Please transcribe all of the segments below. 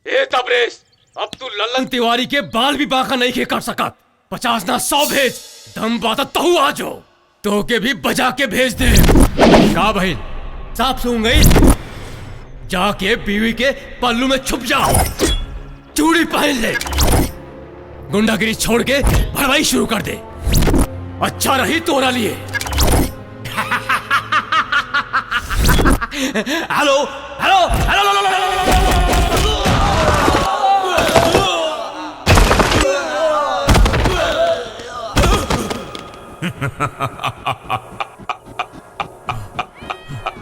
ए तबरेज, अब तू लल्लन तिवारी के बाल भी बांका नहीं के कर सकत। 50 ना 100 भेज, दम बात तहु आजो तो के भी बजा के भेज दे। का भाई साफ सूंघ गई, जाके बीवी के पल्लू में छुप जा, चूड़ी पहन ले, गुंडागिरी छोड़ के भरवाई शुरू कर दे। अच्छा रही तोरा लिए। हेलो हेलो हेलो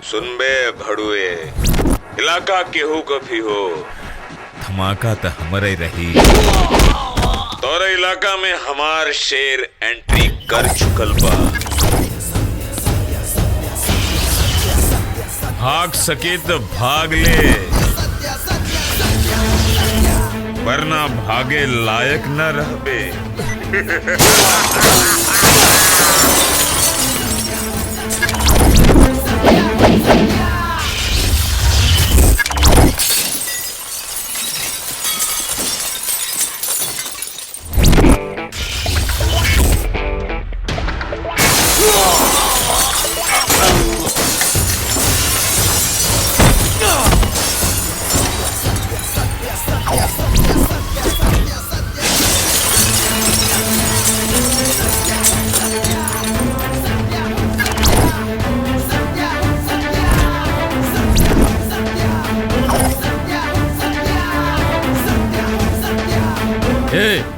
सुन बे भड़ुए, इलाका केहू कभी हो, धमाका तो हमारे रही। तोरे इलाका में हमार शेर एंट्री कर चुकल बा। भाग सके तो भाग ले, वरना भागे लायक न रहबे।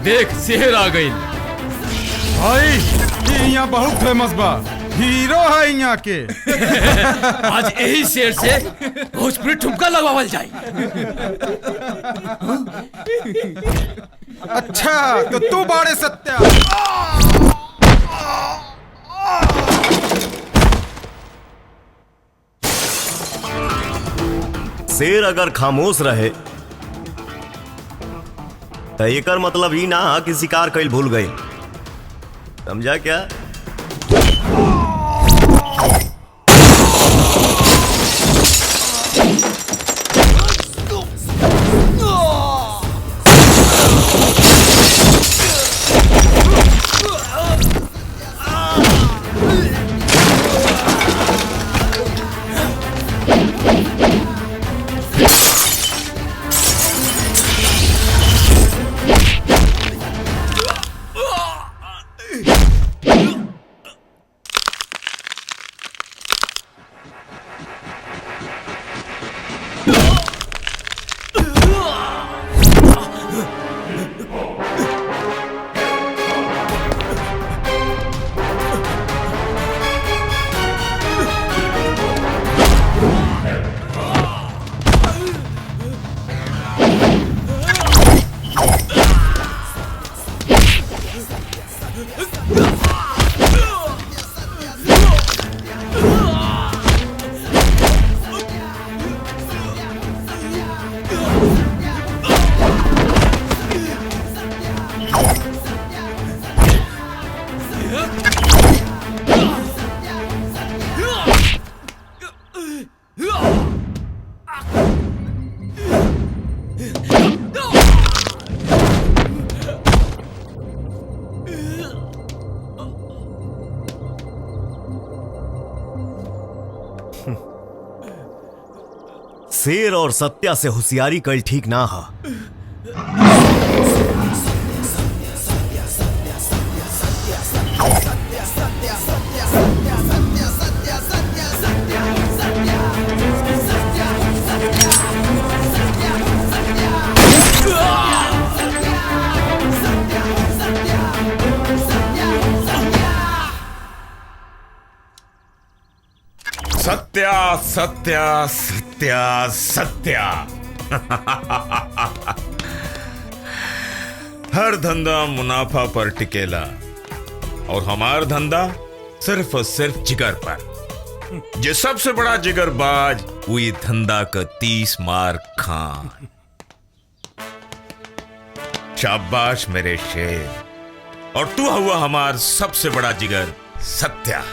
देख शेर आ गई भाई, ये यहाँ बहुत फेमस बा, हीरो है यहाँ के। आज यही शेर से भोजपुरी ठुमका लगवावल जाए। अच्छा तो तू बाड़े सत्या। शेर अगर खामोश रहे तो एकर मतलब ही ना कि शिकार कईल भूल गई, समझा क्या? शेर और सत्या से होशियारी कल ठीक ना हा। सत्या सत्या सत्या सत्या। हर धंधा मुनाफा पर टिकेला और हमार धंधा सिर्फ और सिर्फ जिगर पर। जे सबसे बड़ा जिगरबाज वही धंधा का 30 मार खान। शाबाश मेरे शेर, और तू हुआ हमार सबसे बड़ा जिगर सत्या।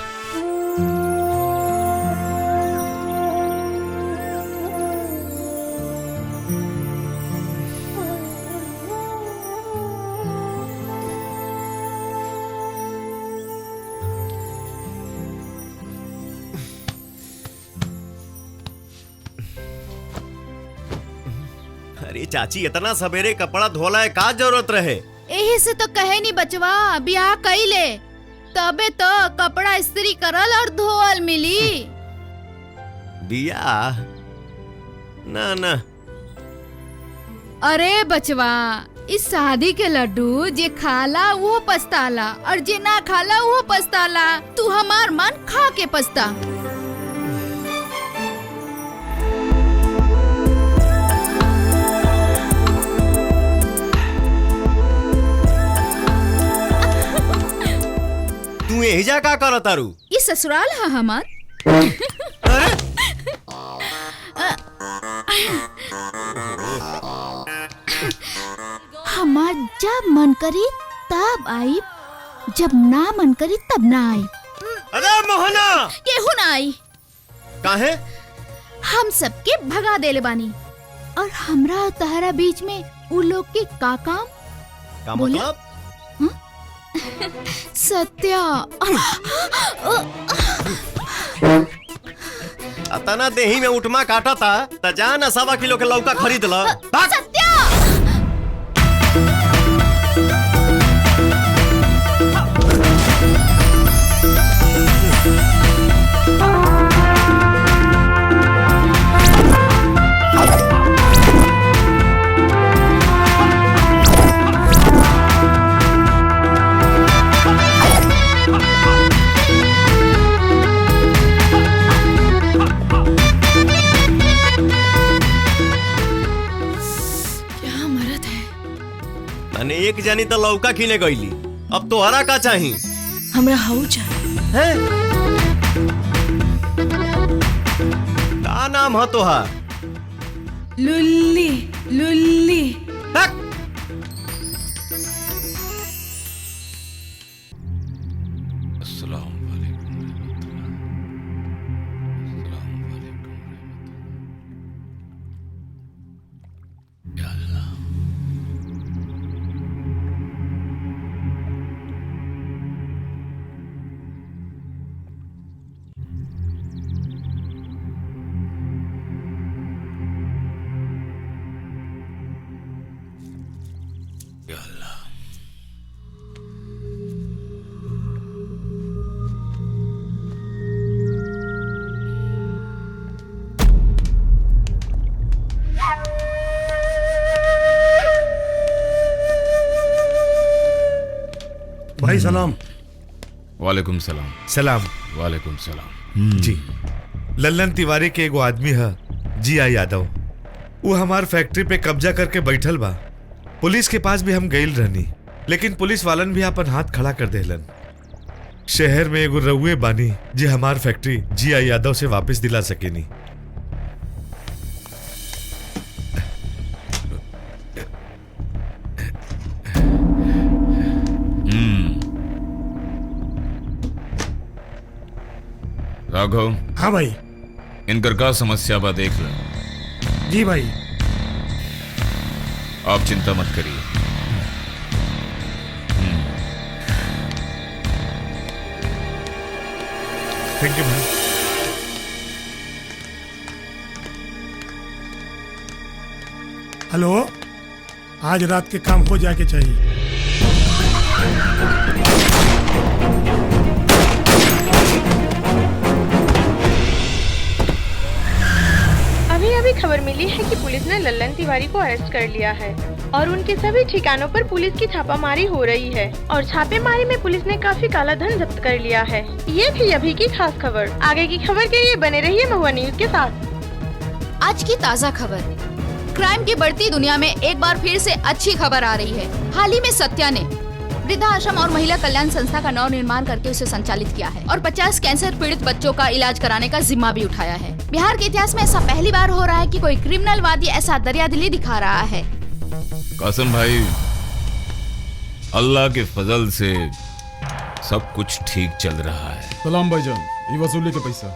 अरे चाची इतना सवेरे कपड़ा धोला का जरूरत रहे? यही से तो कहे नहीं बचवा ब्याह कइले तबे तो कपड़ा इस्त्री करल और धोअल मिली। बियाह ना ना। अरे बचवा इस शादी के लड्डू जे खाला वो पछताला और जे ना खाला वो पछताला। तू हमार मन खा के पछता। तू एहिजा का करत तारू? ये ससुराल है हमार। हमार जब मन करी तब आई, जब ना मन करी तब ना आई। अरे मोहना केहू ना आई। काहे? हम सबके भगा देले बानी और हमरा और तहरा बीच में उ लोग के का काम? का बोला? मतलब? सत्या अतना देही में उठमा काटा था त जा ना 1.25 किलो के लौका खरीद ल। सत्या एक जानी तो लौका खिने गईली, अब तोहरा का चाही? हमरा हाउ चाहिए। है? का नाम है तोहार? लुल्ली लुल्ली। हक! भाई सलाम। वालेकुम सलाम। सलाम। वालेकुम सलाम। जी लल्लन तिवारी के एगो आदमी है जिया यादव, वो हमार फैक्ट्री पे कब्जा करके बैठल बा। पुलिस के पास भी हम गइल रहनी, लेकिन पुलिस वालन भी अपन हाथ खड़ा कर देलन। शहर में एगो रउए बानी जे हमार फैक्ट्री जिया यादव से वापस दिला सकेनी। राघव। हाँ भाई। इनकर का समस्या बा देख ले। जी भाई। आप चिंता मत करिए। थैंक यू भाई। हेलो, आज रात के काम हो जाके चाहिए। अभी खबर मिली है कि पुलिस ने लल्लन तिवारी को अरेस्ट कर लिया है और उनके सभी ठिकानों पर पुलिस की छापामारी हो रही है और छापेमारी में पुलिस ने काफी काला धन जब्त कर लिया है। ये थी अभी की खास खबर। आगे की खबर के लिए बने रहिए महुआ न्यूज के साथ। आज की ताज़ा खबर। क्राइम की बढ़ती दुनिया में एक बार फिर से अच्छी खबर आ रही है। हाल ही में सत्या ने वृद्धा आश्रम और महिला कल्याण संस्था का नव निर्माण करके उसे संचालित किया है और 50 कैंसर पीड़ित बच्चों का इलाज कराने का जिम्मा भी उठाया है। बिहार के इतिहास में ऐसा पहली बार हो रहा है कि कोई क्रिमिनल वादी ऐसा दरियादिली दिखा रहा है। कासिम भाई, अल्लाह के फजल से सब कुछ ठीक चल रहा है। सलाम भाईजान, ये वसूली के पैसा।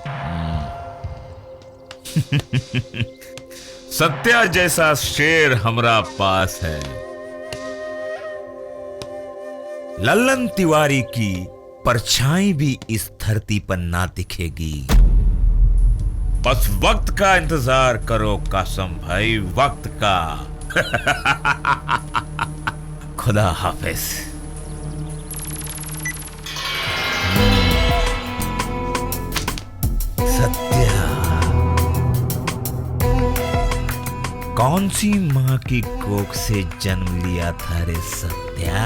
सत्या जैसा शेर हमरा पास है। लल्लन तिवारी की परछाई भी इस धरती पर ना दिखेगी। बस वक्त का इंतजार करो कासम भाई, वक्त का। खुदा हाफिज। सत्या, कौन सी माँ की कोख से जन्म लिया था रे सत्या?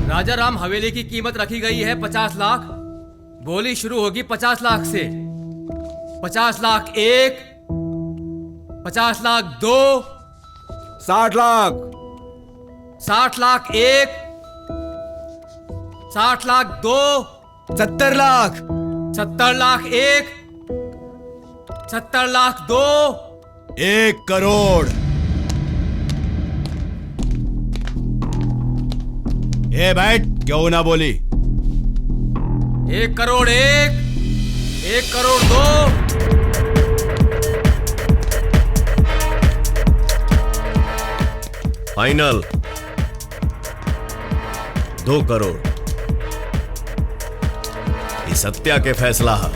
राजा राम हवेली की कीमत रखी गई है 50 लाख। बोली शुरू होगी 50 लाख से। 50 लाख 1, 50 लाख 2, 60 लाख, 60 लाख 1, 60 लाख 2, 70 लाख, 70 लाख 1, 70 लाख 2, 1 करोड़। ए बैठ, क्यों ना बोली? 1 करोड़ 1, 1 करोड़ 2, फाइनल 2 करोड़। ये सत्या के फैसला है।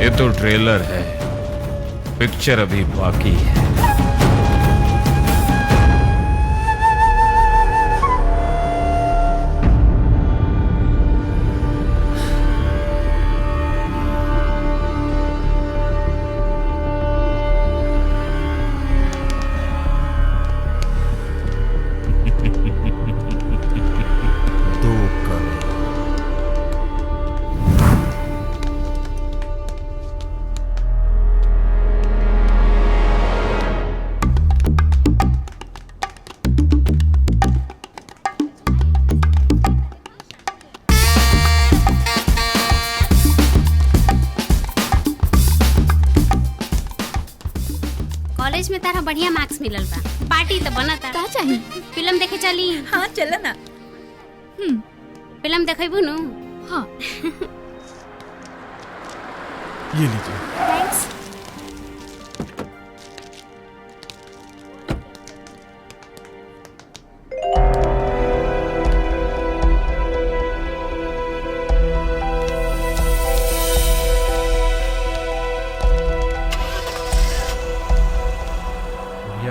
ये तो ट्रेलर है, पिक्चर अभी बाकी है। कॉलेज में तारा बढ़िया मार्क्स मिलल बा, पार्टी तो बना था। का चाहिए? फिल्म देखे चली? हाँ चल ना। फिल्म देखेबू नु? हाँ। ये लीजिए। थैंक्स।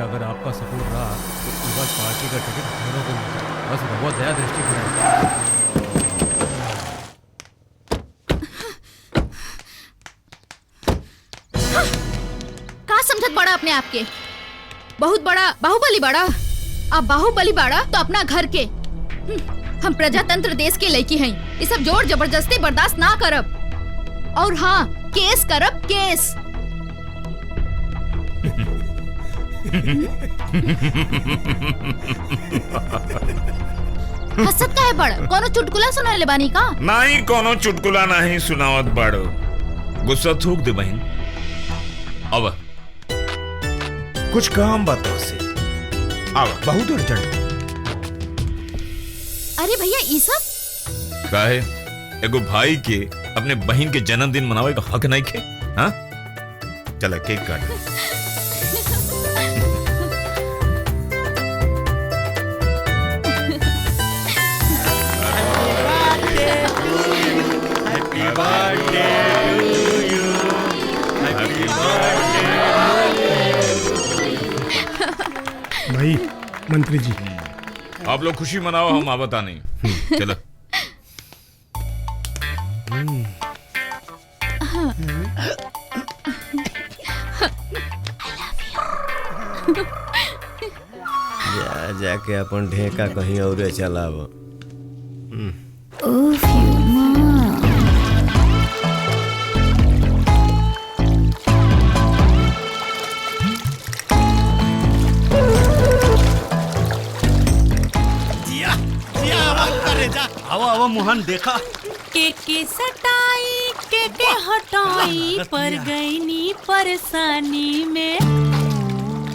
अगर आपका सपोर्ट रहा तो बस पार्टी का टिकट दोनों को मिल जाए। बस बहुत दया दृष्टि बनाए। का समझत बड़ा अपने आप के? बहुत बड़ा बाहुबली बड़ा। अब बाहुबली बड़ा तो अपना घर के। हम प्रजातंत्र देश के लड़की हैं। ये सब जोर जबरदस्ती बर्दाश्त ना करब। और हाँ, केस करब, केस। हसत का है बड़? कोनो चुटकुला सुनाले बानी का? नहीं, कोनो चुटकुला नहीं सुनावत बाड़ो। गुस्सा थूक दे बहन। अब कुछ काम बातों से अब बहुत अर्जेंट। अरे भैया ये सब काहे? एगो भाई के अपने बहन के जन्मदिन मनावे का हक नहीं खे? हाँ, चला केक काट। भाई मंत्री जी, आप लोग खुशी मनाओ, हम आवता नहीं। चलो। जाके अपन ढेका कहीं और चलाव। आवा मोहन देखा के सटाई के हटाई पर गईनी परेशानी में।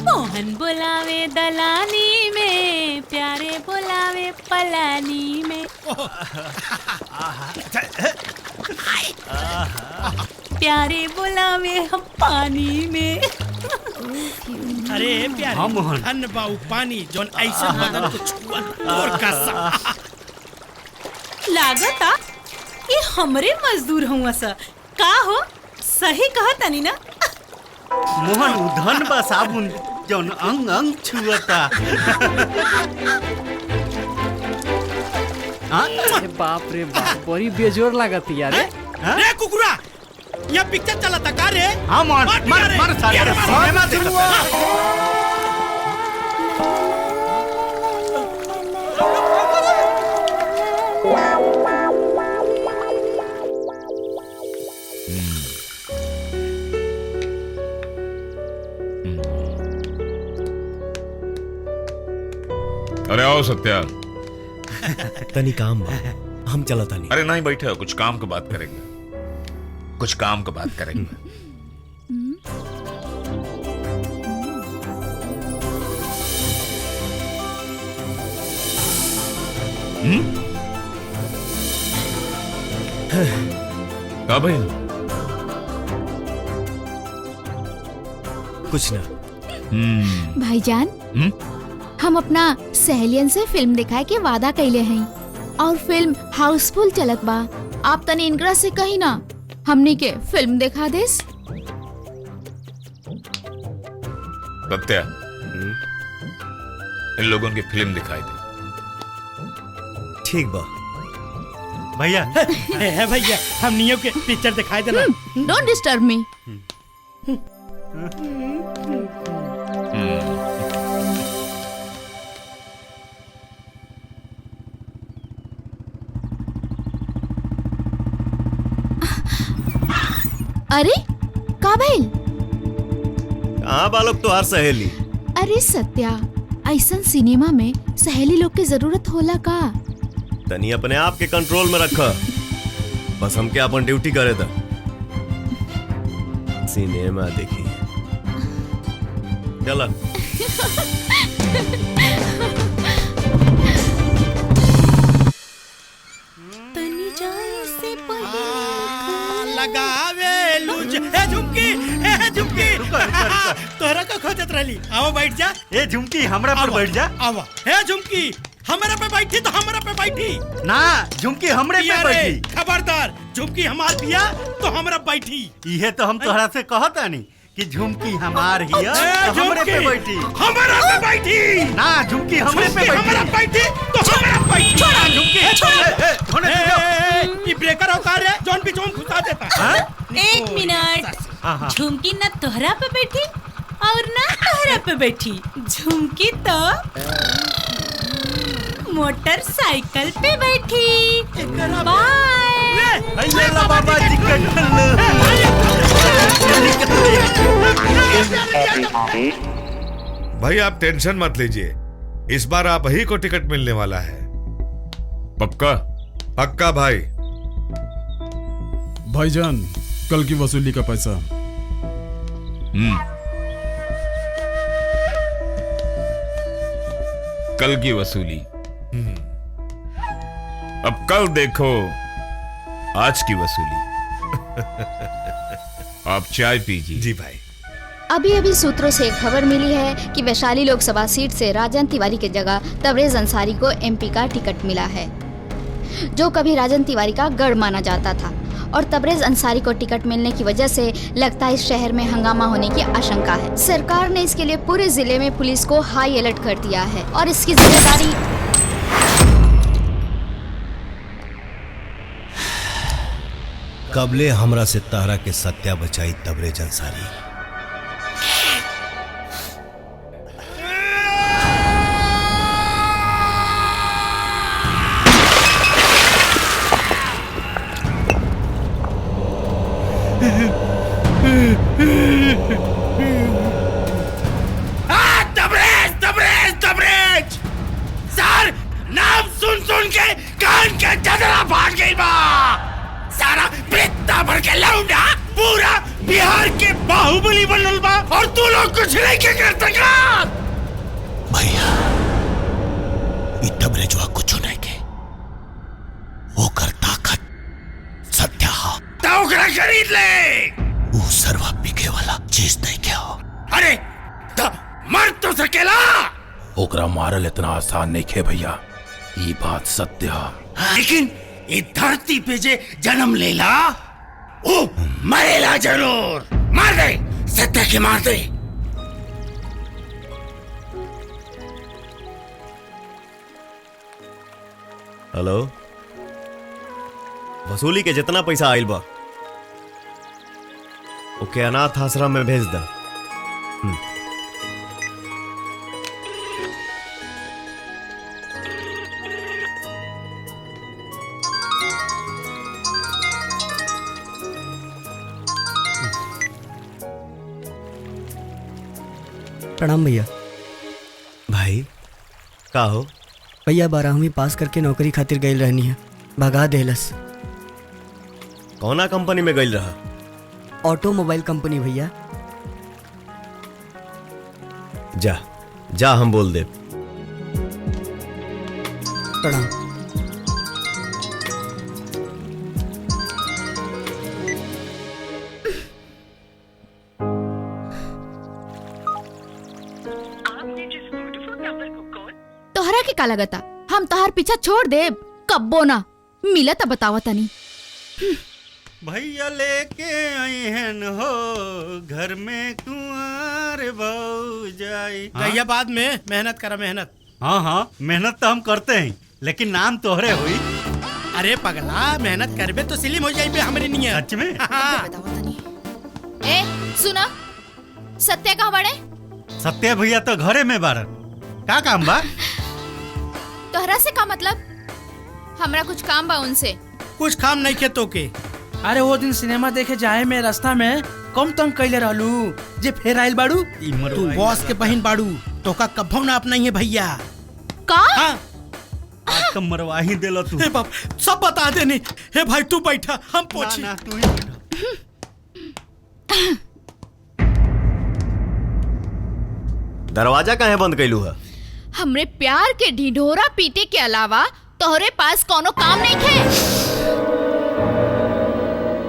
मोहन बुलावे दलानी में, प्यारे बुलावे पलानी में। प्यारे बुलावे हम पानी में। अरे प्यारे धन बाऊ पानी जोन ऐसा बदन को छुअत और का लागता ये हमरे मजदूर हुआ सा का हो सही कहा तनी ना। मोहन उधन बा साबुन जोन अंग अंग छुअता। अरे बाप रे बाप बड़ी बेजोर लागत यार। रे कुकुरा यहाँ पिक्चर चला था का रे? हाँ मार सिनेमा देखता। अरे आओ सत्या। तनी काम बा, हम चला तनी। अरे नहीं बैठे, कुछ काम की बात करेंगे, कुछ काम की बात करेंगे। क्या भाई? कुछ ना। भाईजान हम अपना सहेलियन से फिल्म दिखाए के वादा कैले हैं और फिल्म हाउसफुल चलत बा। आप तनी इनकरा से कही ना हमनी के फिल्म दिखा देस। सत्या इन लोगों की फिल्म दिखाई दे। ठीक बा भैया। भैया हम नियो के पिक्चर दिखाई देना। Don't disturb me. अरे का भइल? कहाँ बालक तो हर सहेली। अरे सत्या ऐसन सिनेमा में सहेली लोग के जरूरत होला का? तनी अपने आप के कंट्रोल में रखा, बस हमके अपन ड्यूटी करे था। सिनेमा देखी चला। तनी जाए से लगावे लूज। ए झुमकी तोहरा का खोजत रहली। आओ बैठ जा। ए झुमकी हमरा पर बैठ जा। आवा। ए झुमकी हमरा पे बैठी तो हमरा पे बैठी ना। झुमकी हमरे पे बैठी। खबरदार झुमकी हमार पिया तो हमरा बैठी। इहे तो हम तोहरा से कहता नहीं कि झुमकी हमार हिया तो हमरे पे बैठी। हमरा पे बैठी ना। झुमकी हमरे पे बैठी। हमरा बैठी तो हमरा बैठी। छोड़ा झुमकी होने दे। ये ब्रेकर औकार है जोन भी जोन घुसा देता है। एक मिनट। झुमकी ना तोहरा पे बैठी और ना तोहरा पे बैठी। झुमकी तो मोटरसाइकिल पे बैठी। बाय। बाबा जी भाई आप टेंशन मत लीजिए, इस बार आप ही को टिकट मिलने वाला है। पक्का? पक्का भाई। भाईजान कल की वसूली का पैसा। कल की वसूली। अब कल देखो आज की वसूली। आप चाय पीजिए। जी भाई। अभी अभी सूत्रों से खबर मिली है कि वैशाली लोकसभा सीट से राजन तिवारी की जगह तबरेज अंसारी को एमपी का टिकट मिला है, जो कभी राजन तिवारी का गढ़ माना जाता था। और तबरेज अंसारी को टिकट मिलने की वजह से लगता है इस शहर में हंगामा होने की आशंका है। सरकार ने इसके लिए पूरे जिले में पुलिस को हाई अलर्ट कर दिया है और इसकी जिम्मेदारी कबले हमरा से तारा के सत्या बचाई तबरेज अंसारी। तबरेज सर नाम सुन के कान के जदरा फाट गई बा। सारा पित्ता भर के लौंडा पूरा बिहार के बाहुबली बनल बा और तू लोग कुछ नहीं के कर सका। भैया इतबरे जो कुछ नहीं के ओकर ताकत सत्या हा तो ओकरा खरीद ले। वो सर्वा बिके वाला चीज नहीं क्या हो। अरे तो मर तो सकेला। ओकरा मारल इतना आसान नहीं खे भैया, ये बात सत्य है। लेकिन ये धरती पे जे जन्म लेला वो मरेला जरूर। मार दे, सत्या के मार दे। हेलो, वसूली के जितना पैसा आइल बा ओके अनाथ आश्रम में भेज दा। प्रणाम भैया। भाई का हो? भैया 12वीं पास करके नौकरी खातिर गई रहनी है, भगा देलस। कौना कंपनी में गई रहा? ऑटोमोबाइल कंपनी भैया। जा जा, हम बोल दे। प्रणाम। तोहरा के का लगता हम तोहर पीछा छोड़ दे? कब्बो ना मिला त बतावा तनी। भैया लेके आई हैं हो घर में कुंवर बहू जाई। भैया बाद में मेहनत करा मेहनत। हाँ हाँ मेहनत तो हम करते हैं, लेकिन नाम तोहरे हुई। अरे पगला, मेहनत करबे तो सिलिम हो जाइबे हमरे नियत। सच में? ए सुना, सत्या कहाँ बड़े? सत्या भैया तो घरे में बारन। का काम बा? तोहरा से का मतलब? हमरा कुछ काम बा उनसे। कुछ काम नहीं के तो के। अरे वो दिन सिनेमा देखे जाए में रास्ता में कम तंग कैले रहलू जे फेर आइल बाड़ू। तू बॉस के बहन बाड़ू, तो का कभो ना अपना ही है भैया। का? हाँ। आज तो मरवा ही देला तू। हे बाप, सब बता देनी। हे भाई तू बैठा, हम पूछी। ना तू ही बैठा। दरवाजा काहे बंद कैलू है? हमरे प्यार के ढिढोरा पीटे के अलावा तोहरे पास कोनो काम नहीं खे।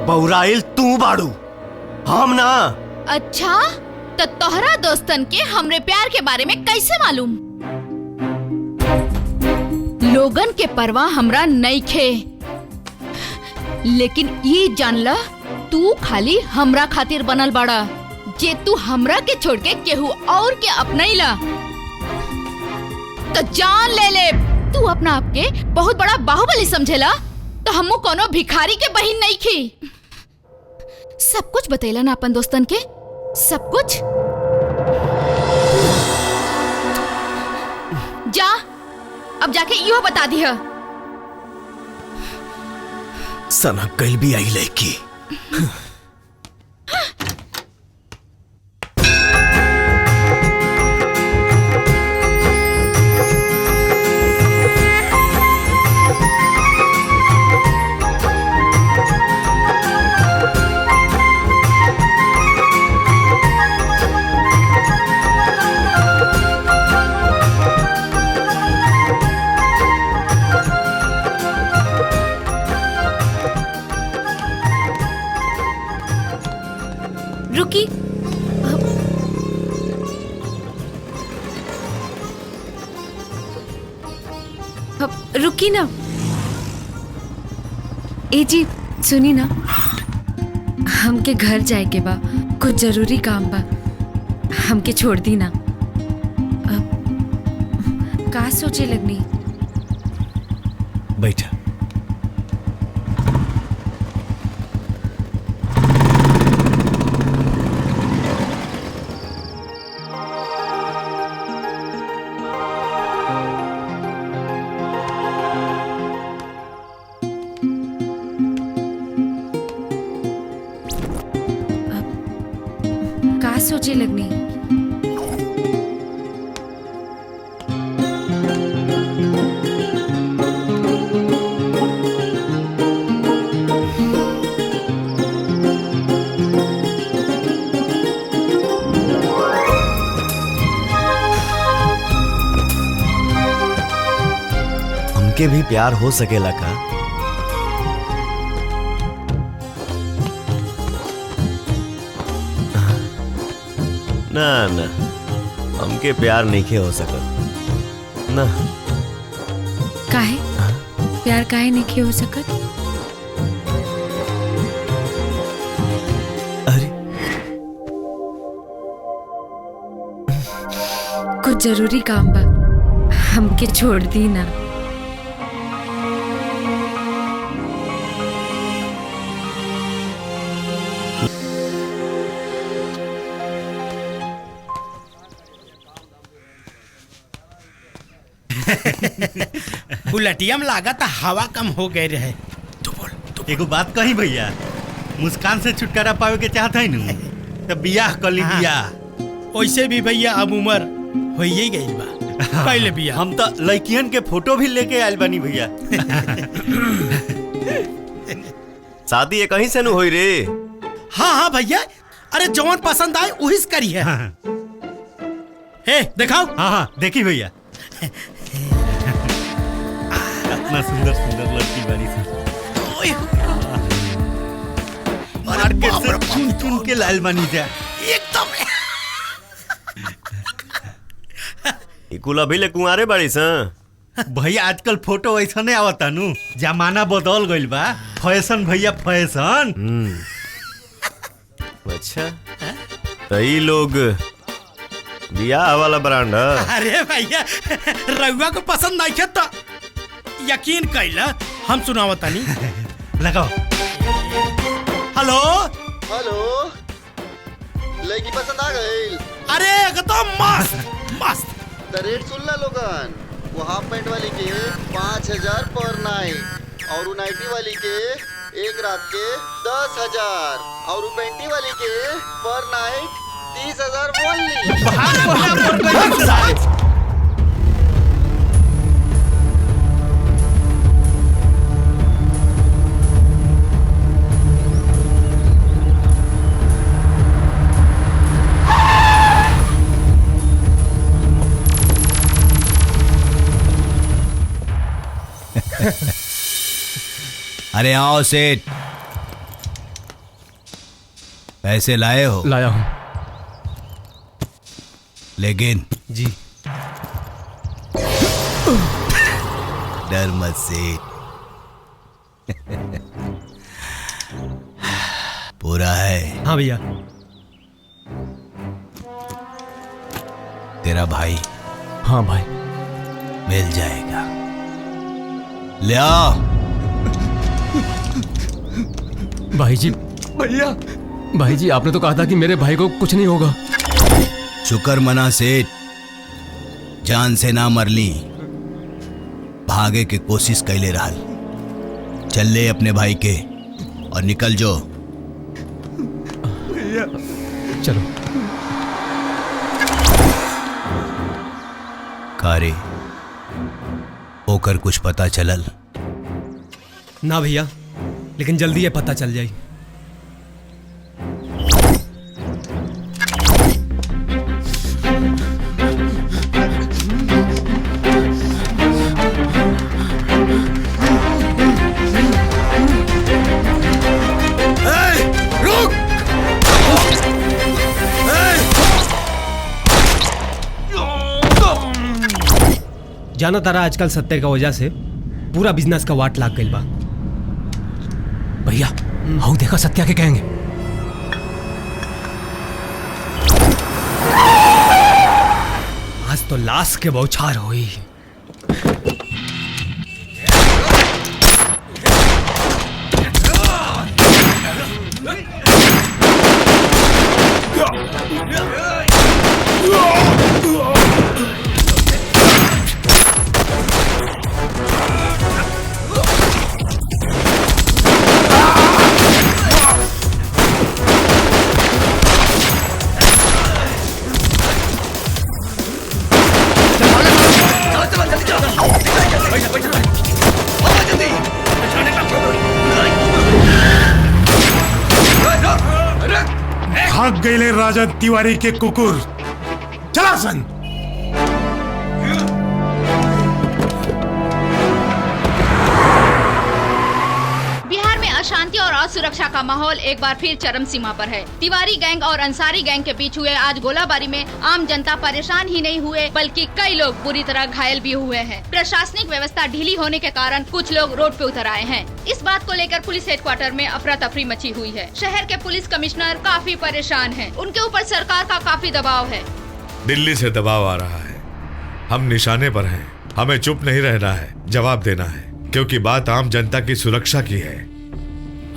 बौराइल तू बाड़ू, हम ना। अच्छा, तो तोहरा दोस्तन के हमरे प्यार के बारे में कैसे मालूम? लोगन के परवाह हमरा नहीं खे, लेकिन ये जान ला तू खाली हमरा खातिर बनल बाड़ा। जे तू हमरा के छोड़ के केहू और के अपनैला तो जान ले ले। तू अपना आप के बहुत बड़ा बाहुबली समझेला तो हमू कोनो भिखारी के बहिन नहीं खी। सब कुछ बतैला ना अपन दोस्तन के, सब कुछ। जा अब जाके यो बता दिया। सनक कल भी आई लड़की। रुकी, रुकी ना। ए जी सुनी ना, हमके घर जाए के बा, कुछ जरूरी काम बा, हमके छोड़ दी ना। का सोचे लगनी? बैठा। का सोचे लगनी? हमके भी प्यार हो सकेला का? ना ना, हमके प्यार नहीं हो सकत ना। काहे? प्यार काहे नहीं हो सकत? कुछ जरूरी काम बा, हमके छोड़ दी ना। बुलेटिया में लागत हवा कम हो गए रहे। एगो बात कही भैया, मुस्कान से छुटकारा पावे के चाहत है नु तो बियाह कर ली। बियाह वैसे भी भैया अब उम्र हो ही गई बा, पहले बियाह। हम तो लड़कियन के फोटो भी लेके आयल बनी भैया। शादी ये कहीं से नु होई रे? हाँ हाँ भैया, अरे जौन पसंद आए वही से करी है। हे दिखाओ। हाँ हाँ देखी भैया, इतना सुंदर सुंदर लड़की बनी सी। मार्केट से चुन चुन के लाल बनी जा एकदम। कुल अभी ले कुंवारे बड़ी सा भैया। आजकल फोटो ऐसा नहीं आवता नु, जमाना बदल गइल बा। फैशन भैया फैशन। अच्छा तो ये लोग बियाह वाला ब्रांड है। अरे भैया रउआ को पसंद नहीं है तो यकीन कैला, हम सुनावता नहीं। लगाओ। हेलो हेलो, लड़की पसंद आ गई? अरे एकदम मस्त मस्त। तो रेट सुन ला लोगन, वो हाफ पैंट वाली के 5000 पर नाइट, और वो नाइटी वाली के एक रात के 10,000, और वो पैंटी वाली के पर नाइट 30,000 ओनली। अरे आओ सेठ, पैसे लाए हो? लाया हूं। लेकिन जी डर मत सेठ, पूरा है। हाँ भैया। तेरा भाई? हाँ भाई। मिल जाएगा, ले आओ। भाई जी, भैया भाई जी, आपने तो कहा था कि मेरे भाई को कुछ नहीं होगा। शुक्र मना सेठ, जान से ना मरली, भागे के कोशिश कैले रहल। चल ले अपने भाई के और निकल जो। भैया चलो। कारे होकर कुछ पता चलल? ना भैया, लेकिन जल्दी ये पता चल जाए। जाना तारा, आजकल सत्य का वजह से पूरा बिजनेस का वाट लाग गई बा। भैया हम देखा सत्या के कहेंगे। आज तो लाश के बौछार हुई। भाग गए राजा तिवारी के कुकुर। चला सन। सुरक्षा का माहौल एक बार फिर चरम सीमा पर है। तिवारी गैंग और अंसारी गैंग के बीच हुए आज गोलाबारी में आम जनता परेशान ही नहीं हुए बल्कि कई लोग बुरी तरह घायल भी हुए हैं। प्रशासनिक व्यवस्था ढीली होने के कारण कुछ लोग रोड पे उतर आए हैं। इस बात को लेकर पुलिस हेडक्वार्टर में अफरा तफरी मची हुई है। शहर के पुलिस कमिश्नर काफी परेशान है, उनके ऊपर सरकार का काफी दबाव है। दिल्ली से दबाव आ रहा है, हम निशाने पर हैं। हमें चुप नहीं रहना है, जवाब देना है, क्योंकि बात आम जनता की सुरक्षा की है।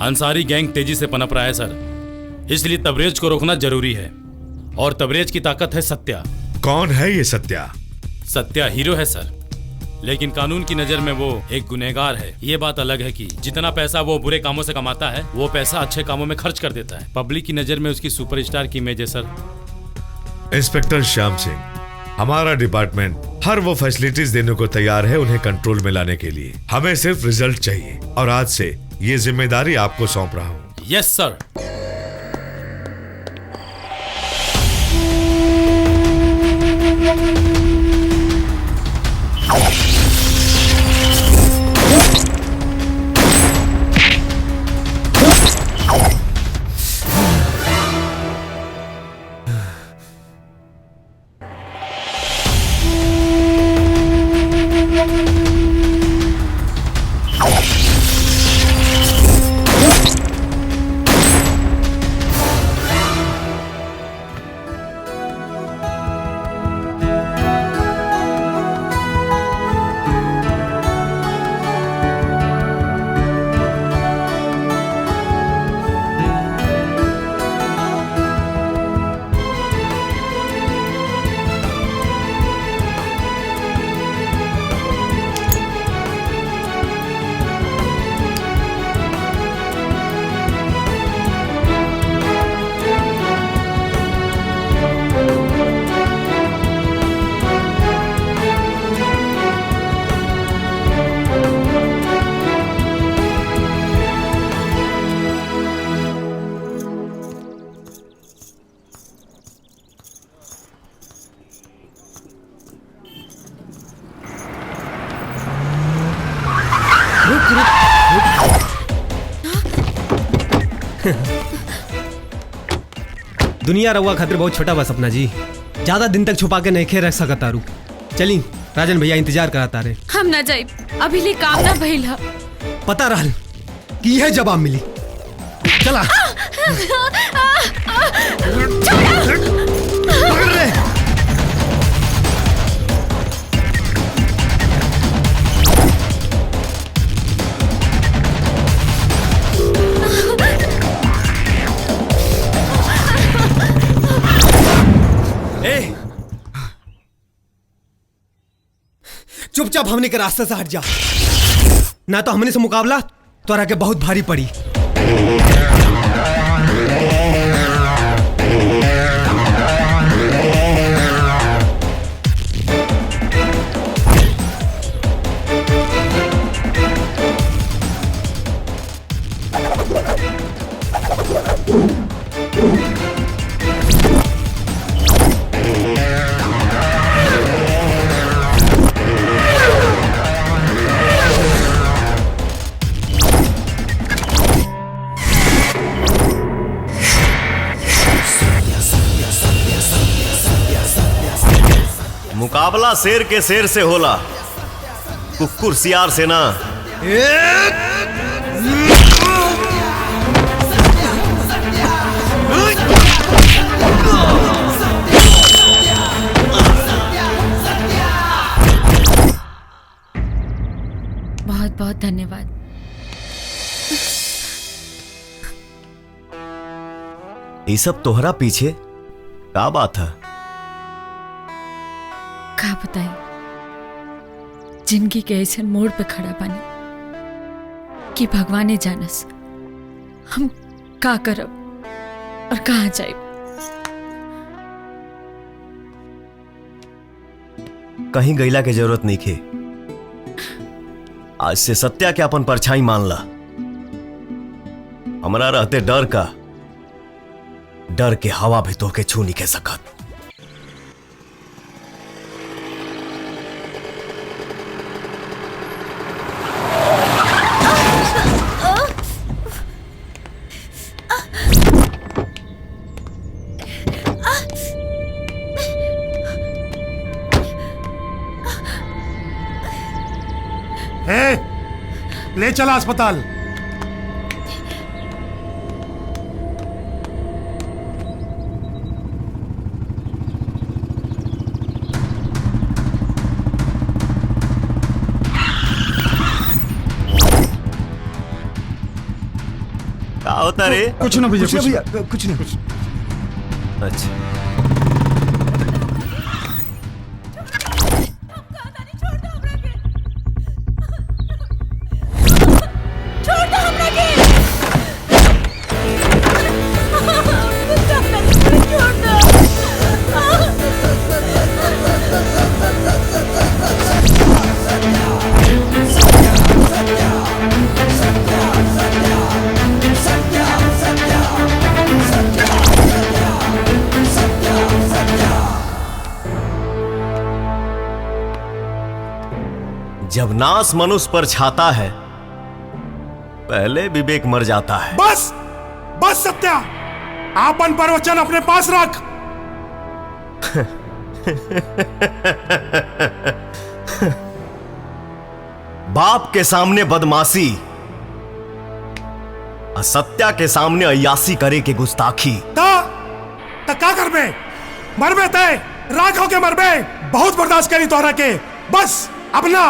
अंसारी गैंग तेजी से पनप रहा है सर, इसलिए तबरेज को रोकना जरूरी है। और तबरेज की ताकत है सत्या। कौन है ये सत्या? सत्या हीरो है सर, लेकिन कानून की नजर में वो एक गुनहगार है। ये बात अलग है कि जितना पैसा वो बुरे कामों से कमाता है वो पैसा अच्छे कामों में खर्च कर देता है। पब्लिक की नजर में उसकी सुपरस्टार की इमेज है सर। इंस्पेक्टर श्याम सिंह, हमारा डिपार्टमेंट हर वो फैसिलिटीज देने को तैयार है उन्हें कंट्रोल में लाने के लिए। हमें सिर्फ रिजल्ट चाहिए और आज से ये जिम्मेदारी आपको सौंप रहा हूँ। यस सर। दुनिया रउआ खातिर बहुत छोटा बा सपना जी, ज्यादा दिन तक छुपा के नहीं खे रख सकत तारू। चली, राजन भैया इंतजार कराता रहे। हम ना जाए, अभी ले काम ना भइला। पता रहल कि यह जवाब मिली। चला पकड़ रे। चुपचाप हमने के रास्ते से हट जा, ना तो हमने से मुकाबला तोरा के बहुत भारी पड़ी। मुकाबला शेर के शेर से होला, कुक्कुर सियार से ना। बहुत बहुत धन्यवाद। ये सब तोहरा पीछे का बात है? का बताई, जिंदगी के ऐसे मोड़ पे खड़ा बानी कि भगवाने जानस हम का करब और कहाँ जाए। कहीं गईला के जरूरत नहीं खे। आज से सत्या के अपन परछाई मान ला। हमरा रहते डर का, डर के हवा भी तो के छू नहीं के सकत। ले चला अस्पताल। क्या होता रे? कुछ ना भैया, कुछ ना। अच्छा जब नाश मनुष्य पर छाता है पहले विवेक मर जाता है। बस बस सत्या, आपन प्रवचन अपने पास रख। बाप के सामने बदमाशी, असत्या के सामने अय्यासी करे के गुस्ताखी। ता का करबे? मरबे तय राख होके मरबे। बहुत बर्दाश्त करी तोहरा के, बस अपना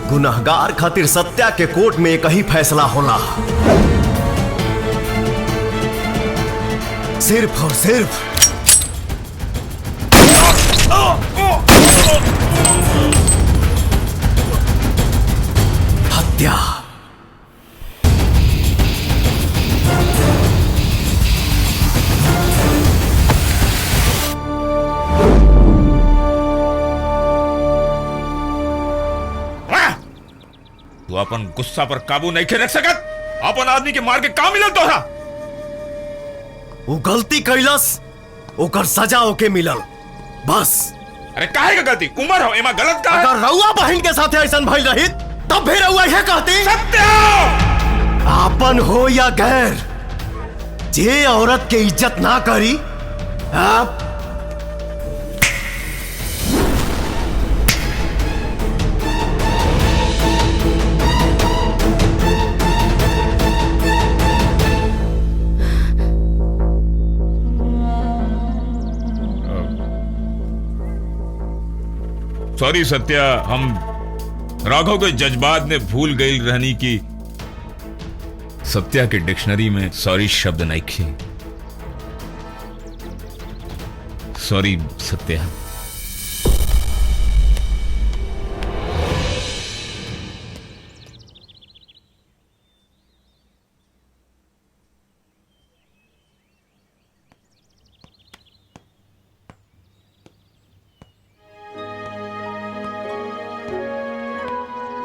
गुनहगार खातिर सत्या के कोर्ट में एक ही फैसला होला, सिर्फ और सिर्फ हत्या। तू अपन गुस्सा पर काबू नहीं रख सकत? अपन आदमी के मार के का मिलल तोहरा? वो गलती कैलस, ओकर सजा ओके मिलल, बस। अरे काहे का गलती? उम्र हो, एमा गलत का है? अगर रउआ बहन के साथे ऐसा भइल रही तब भी रउआ यह कहती सत्या, आपन हो या गैर, जे औरत के इज्जत ना करी आप सॉरी सत्या, हम राघव के जज्बात ने भूल गई रहनी की सत्या के डिक्शनरी में सॉरी शब्द नहीं थे। सॉरी सत्या।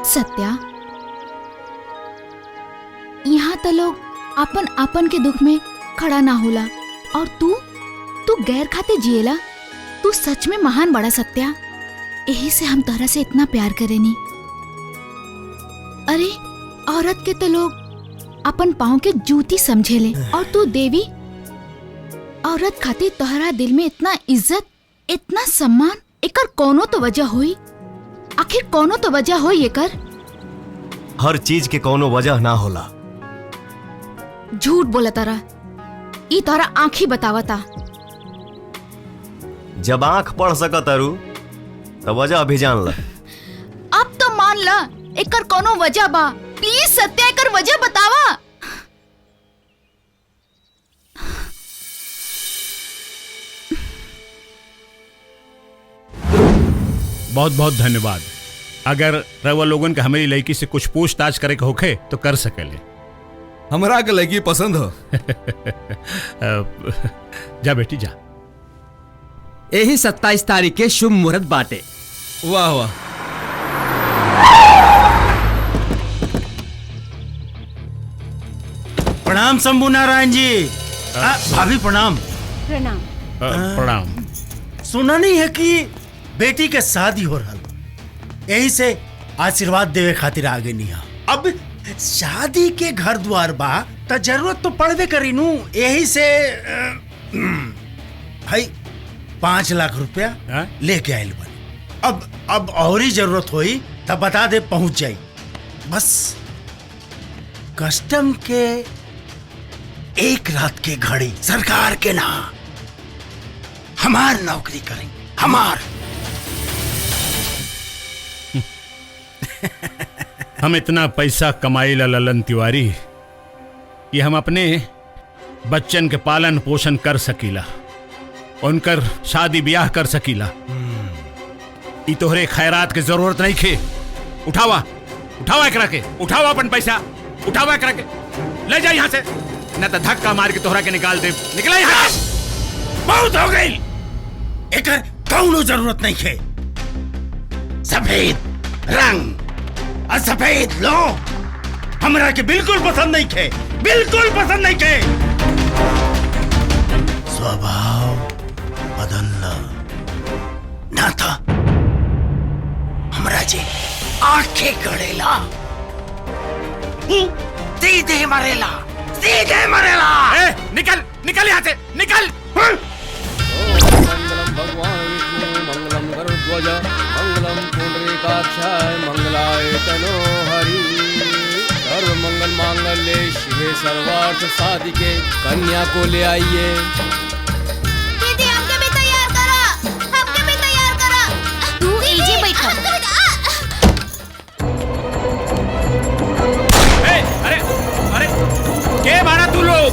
सत्या, यहाँ तो लोग अपन अपन के दुख में खड़ा ना होला और तू गैर खाते जिएला। तू सच में महान बड़ा सत्या, यही से हम तोहरा से इतना प्यार करेनी। अरे औरत के तो लोग अपन पाँव के जूती समझेले और तू देवी। औरत खातिर तोहरा दिल में इतना इज्जत, इतना सम्मान, एकर कोनो तो वजह हुई। आखिर कोनो तो वजह हो ये कर। हर चीज के कोनो वजह ना होला। झूठ बोला तारा, ई तारा आँखी बतावता। जब आंख पढ़ सकत तारू तो वजह भी जान ला। अब तो मान ला एकर कोनो वजह बा। प्लीज सत्या, एकर वजह बतावा। बहुत बहुत धन्यवाद। अगर रवा लोगन के हमारी लड़की से कुछ पूछताछ करे के होखे तो कर सकेले। हमरा के लड़की पसंद हो। जा बेटी जा। यही 27 तारीख के शुभ मुहूर्त बाटे। वाह वाह। प्रणाम शंभू नारायण जी। भाभी प्रणाम। प्रणाम। प्रणाम। सुना नहीं है कि बेटी के शादी हो रहा, यही से आशीर्वाद देवे खातिर आगे नहीं है। अब शादी के घर द्वार बा तो जरूरत तो पड़वे करी नू, यही से भाई 5 लाख रुपया लेके आयल बनी। अब और ही जरूरत होई तब बता दे, पहुंच जाई। बस कस्टम के 1 रात के घड़ी सरकार के ना हमार नौकरी करें, हमार। हम इतना पैसा कमाई ला ललन तिवारी कि हम अपने बच्चन के पालन पोषण कर सकीला, उनकर शादी ब्याह कर सकीला। ई तोहरे खैरात की जरूरत नहीं खे। उठावा उठावा एकरा के, उठावा अपन पैसा, उठावा एकरा के, ले जा यहाँ से, न तो धक्का मार के तोहरा के निकाल दे। निकला यहाँ। बहुत हो गई, एकर कौनो जरूरत नहीं है। सफेद रंग और सफेद लोग हमरा के बिल्कुल पसंद नहीं थे, बिल्कुल पसंद नहीं थे। स्वभाव बदलना ना था हमरा जी, आंखें गड़ेला, सीधे मरेला, सीधे मरेला। निकल निकल यहाँ से, निकल। मंगलम गरुड़ध्वज मंगलम पुंडरीकाक्षाय मंगलाय तनोहरि। सर्व मंगल मांगल्ये शिवे सर्वार्थ साधिके। कन्या को ले आइए। दीदी हमके भी तैयार करा, हमके भी तैयार करा। तू इजे बैठा। अरे अरे के मारा तू लोग?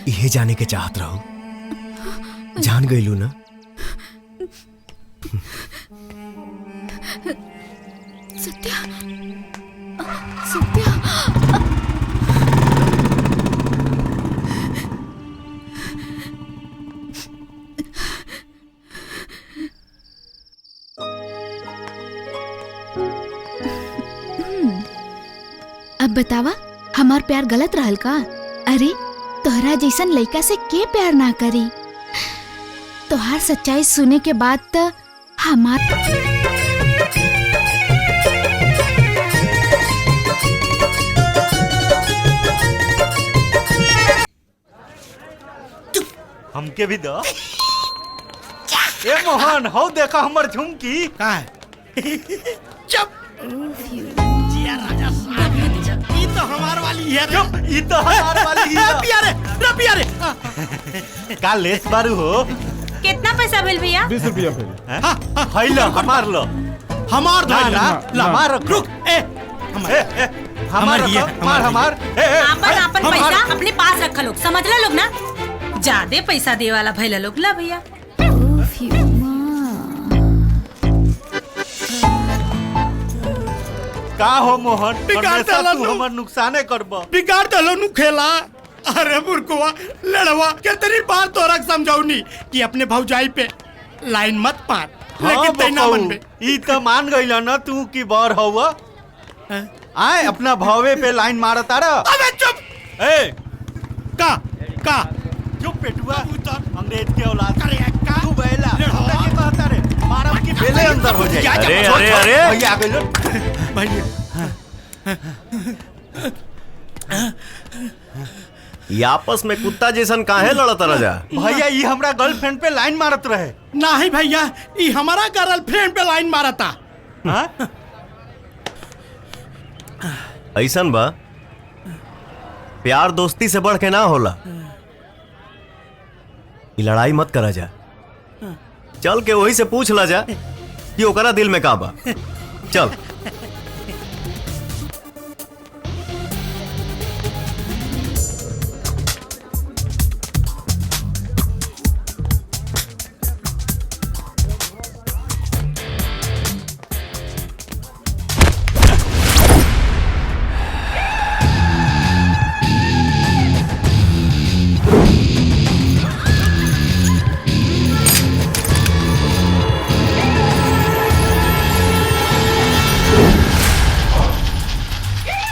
यही जाने के चाहत रहो, जान गई लू ना। सत्या, सत्या। अब बतावा, हमार प्यार गलत रहल का? अरे तोहरा जैसन लड़का से के प्यार ना करी। तोहार सच्चाई सुने के बाद तो हमार हमके भी दो। ए मोहन, हो देखा हमर झुमकी। का है? चुप। ई तो हमार वाली है। चुप, ई तो हमार वाली है। पियारे, रे पियारे। का लेस बारू हो? कितना पैसा भेल भैया? 20 रुपया भेल। हाय लो, हमार लो। हमार धन ना, हमार रुक। हमार ये, हमार। अपन पैसा अपने पास रखा लोग, समझ लो लोग ना। ज्यादा पैसा दे वाला भैला लोग। ला भैया। का हो मोहन, बिगाड़ डाला तू हमर नुकसाने करबो। बिगाड़ डालो नु खेला। अरे बुरकुआ लड़वा कितनी बार तोरा समझाऊनी कि अपने भौजाई पे लाइन मत पार, लेकिन तै ना मन में। ई तो मान गइला ना तू की बार हवा। आए अपना भावे पे लाइन मारता रहा। अबे चुप। ए का चुप पेटुआ, अंग्रेज के औलाद। तू बैला हमरा के कहता रे, मारब की बेले अंदर हो जाए। अरे अरे अरे भैया आ गइल। भैया ये आपस में कुत्ता जैसन काहे लड़त राजा? भैया ये हमरा गर्लफ्रेंड पे लाइन मारत रहे। नहीं भैया, ये हमारा गर्लफ्रेंड पे लाइन मारता। ऐसन बा, प्यार दोस्ती से बढ़ के ना होला। ये लड़ाई मत करा जा, चल के वही से पूछ ला जा कि ओकरा दिल में का बा। चल।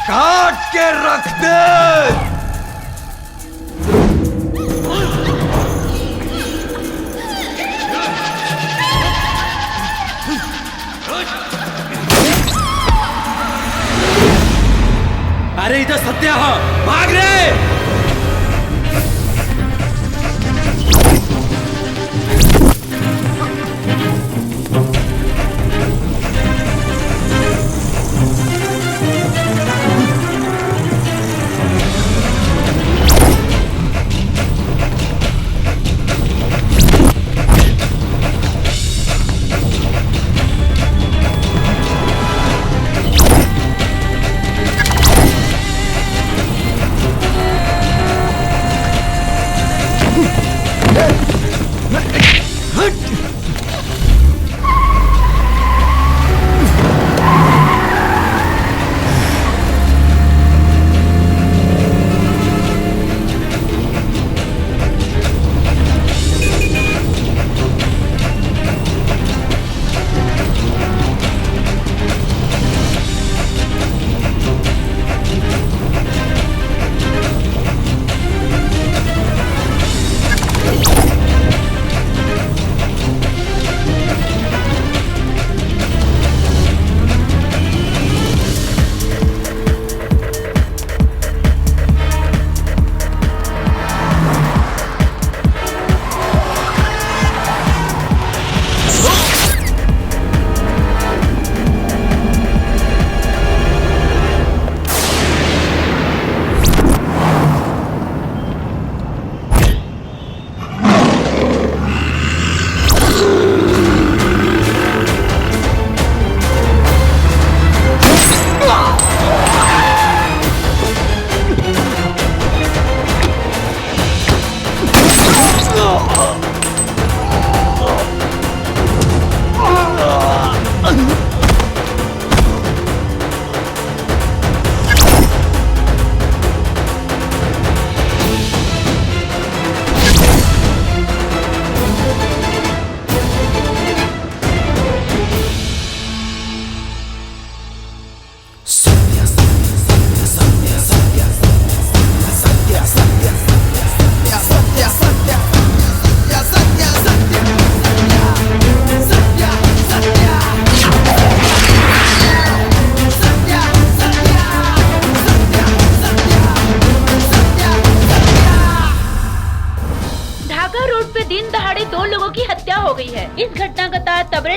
काट के रख दे। अरे इधर सत्या हो, भाग रे।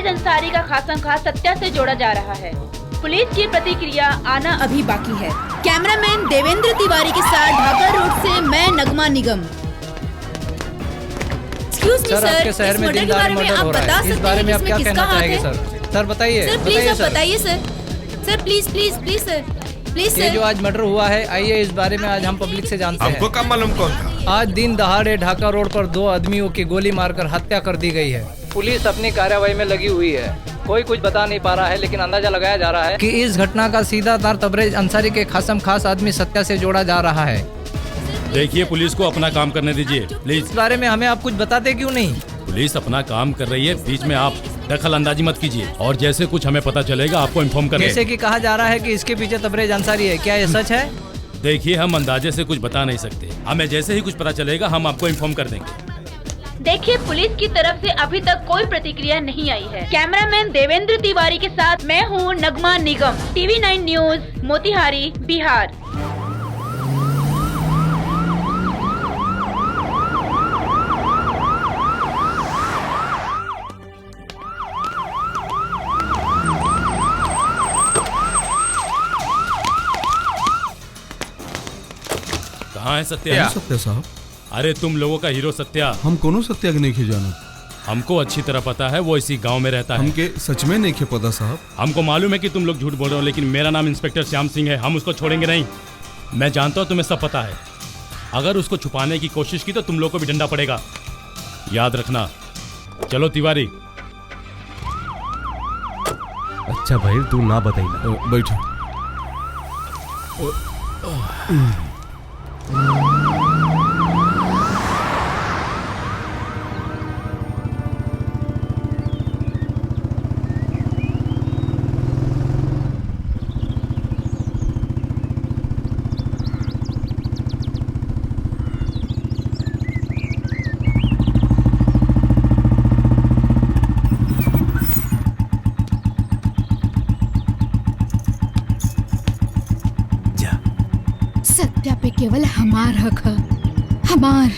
अंसारी का खासम खास सत्या से जोड़ा जा रहा है। पुलिस की प्रतिक्रिया आना अभी बाकी है। कैमरामैन देवेंद्र तिवारी के साथ ढाका रोड से मैं नगमा निगम। सर, आपके शहर में दिन दहाड़े मर्डर हो रहा है, इस बारे में आप क्या कहना चाहेंगे सर? सर बताइए। सर प्लीज आप बताइए सर। Sir please please please sir, please sir. ये जो आज मर्डर हुआ है, आइए इस बारे में आज हम पब्लिक से जानते हैं। हमको कब मालूम कौन था? आज दिन दहाड़े ढाका रोड पर 2 आदमियों की गोली मारकर हत्या कर दी गई है। पुलिस अपनी कार्रवाई में लगी हुई है। कोई कुछ बता नहीं पा रहा है, लेकिन अंदाजा लगाया जा रहा है कि इस घटना का सीधा तार तबरेज अंसारी के खासम खास आदमी सत्या से जोड़ा जा रहा है। देखिए, पुलिस को अपना काम करने दीजिए प्लीज। इस बारे में हमें आप कुछ बताते क्यों नहीं? पुलिस अपना काम कर रही है, बीच में आप दखल अंदाजी मत कीजिए, और जैसे कुछ हमें पता चलेगा आपको इन्फॉर्म करेंगे। जैसे कि कहा जा रहा है कि इसके पीछे तबरेज अंसारी है, क्या ये सच है? देखिए, हम अंदाजे से कुछ बता नहीं सकते, हमें जैसे ही कुछ पता चलेगा हम आपको इन्फॉर्म कर देंगे। देखिए, पुलिस की तरफ से अभी तक कोई प्रतिक्रिया नहीं आई है। कैमरामैन देवेंद्र तिवारी के साथ मैं हूँ नगमा निगम, TV9 न्यूज, मोतिहारी, बिहार। कहाँ है सत्या? सत्या साहब, अरे तुम लोगों का हीरो सत्या। हम कोनो सत्या के नहीं खे जाना। हमको अच्छी तरह पता है, वो इसी गांव में रहता है। हमके सच में नहीं खे पता साहब। हमको मालूम है कि तुम लोग झूठ बोल रहे हो, लेकिन मेरा नाम इंस्पेक्टर श्याम सिंह है, हम उसको छोड़ेंगे नहीं। मैं जानता हूँ तुम्हें सब पता है। अगर उसको छुपाने की कोशिश की तो तुम लोग को भी डंडा पड़ेगा, याद रखना। चलो तिवारी। अच्छा भाई, तू ना बताइए। बैठो। सत्या पे केवल हमार हक है, हमार।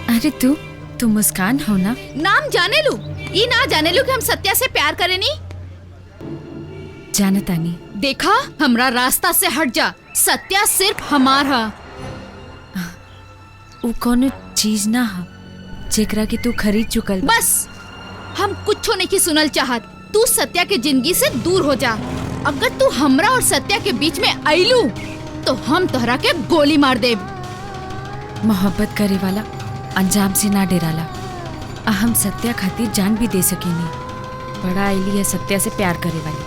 अरे तू मुस्कान हो ना? नाम जाने लू, ये ना जाने लू कि हम सत्या से प्यार करे नी। जानता नहीं। देखा, हमरा रास्ता से हट जा। सत्या सिर्फ हमार है। वो कोनो चीज ना है जेकरा की तू खरीद चुकल। बस हम कुछ नहीं की सुनल चाहत। तू सत्या के जिंदगी से दूर हो जा। अगर तू हमरा और सत्या के बीच में आइलू तो हम तोहरा के गोली मार देब। मोहब्बत करे वाला अंजाम से ना डराला। हम सत्या खातिर जान भी दे सकेनी। बड़ा आईली है सत्या से प्यार करे वाली।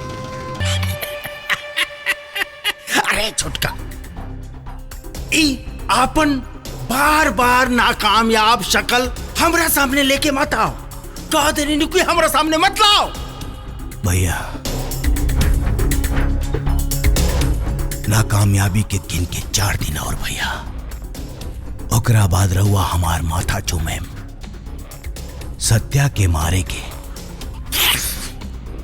अरे छुटका, ई आपन बार बार नाकामयाब शक्ल हमरा सामने लेके मत आओ। कह दे रही कि हमरा सामने मत लाओ। भैया, नाकामयाबी के गिन के 4 दिन और भैया, ओकरा बाद रहुआ हमार माथा चूमे। सत्या के मारे के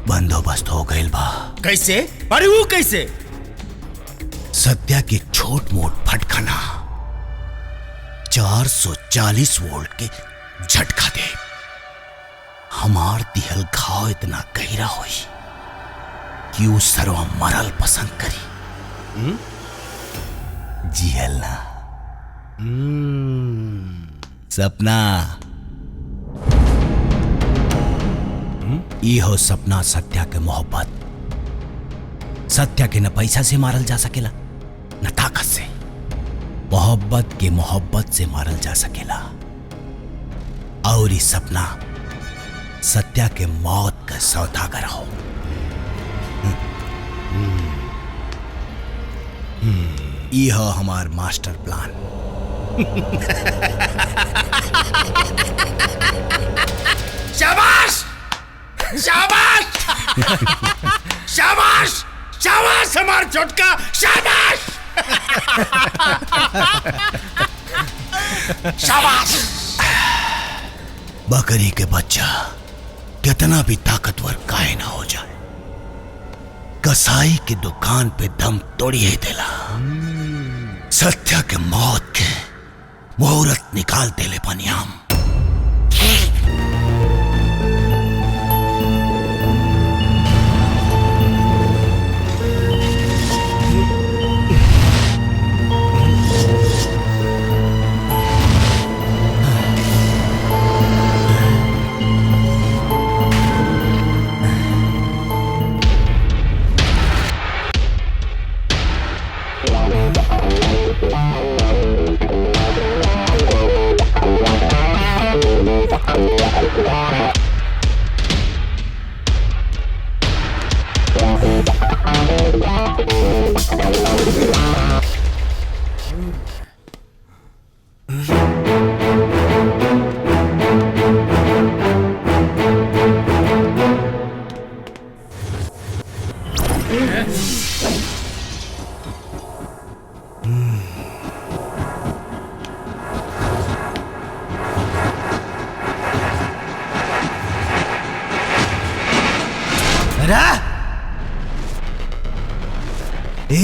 बंदोबस्त हो गइल बा। कैसे? अरे वो कैसे? सत्या के छोट मोट फटकना 440 वोल्ट के झटका दे। हमार दिहल घाव इतना गहरा हुई कि वो सरवा मरल पसंद करी। जिहल ना। सपना। ई हो सपना सत्या के मोहब्बत। सत्या के न पैसा से मारल जा सकेला न ताकत से। मोहब्बत के मोहब्बत से मारल जा सकेला। और ई सपना सत्या के मौत का सौदागर हो। ई हो हमार मास्टर प्लान। शाबाश, शाबाश, शाबाश, शाबाश हमार छोटका, शाबाश, शाबाश। बकरी के बच्चा कितना भी ताकतवर काहे ना हो जाए, कसाई की दुकान पे दम तोड़िए देला। सत्या के मौत के मुहूर्त निकाल देले बनियाम।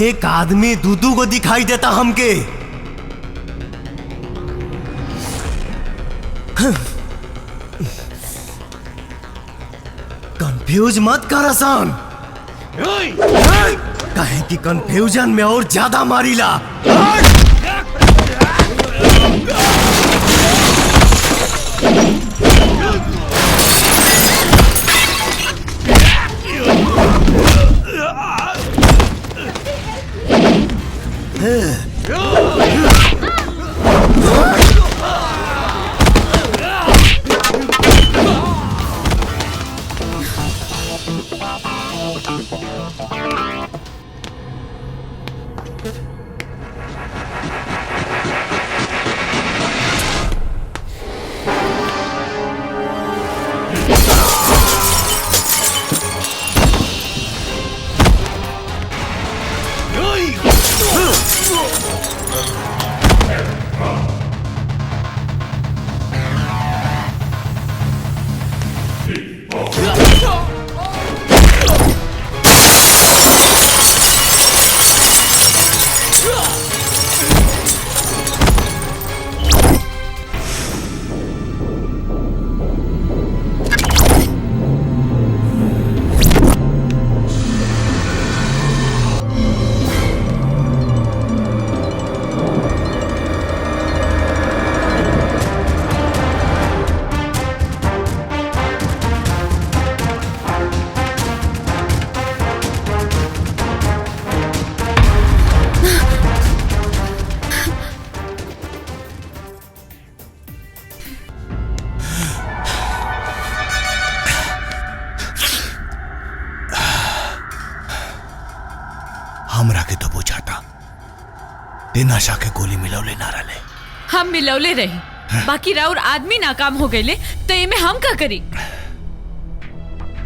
एक आदमी दूधू को दिखाई देता हमके। कंफ्यूज मत कर आसान, कहे कि कंफ्यूजन में और ज्यादा मारीला। हमरा के तो बुझाता ते नशा के गोली मिलौले ना रहे। हम मिलौले रही, बाकी राउर आदमी नाकाम हो गए तो ये में हम का करी।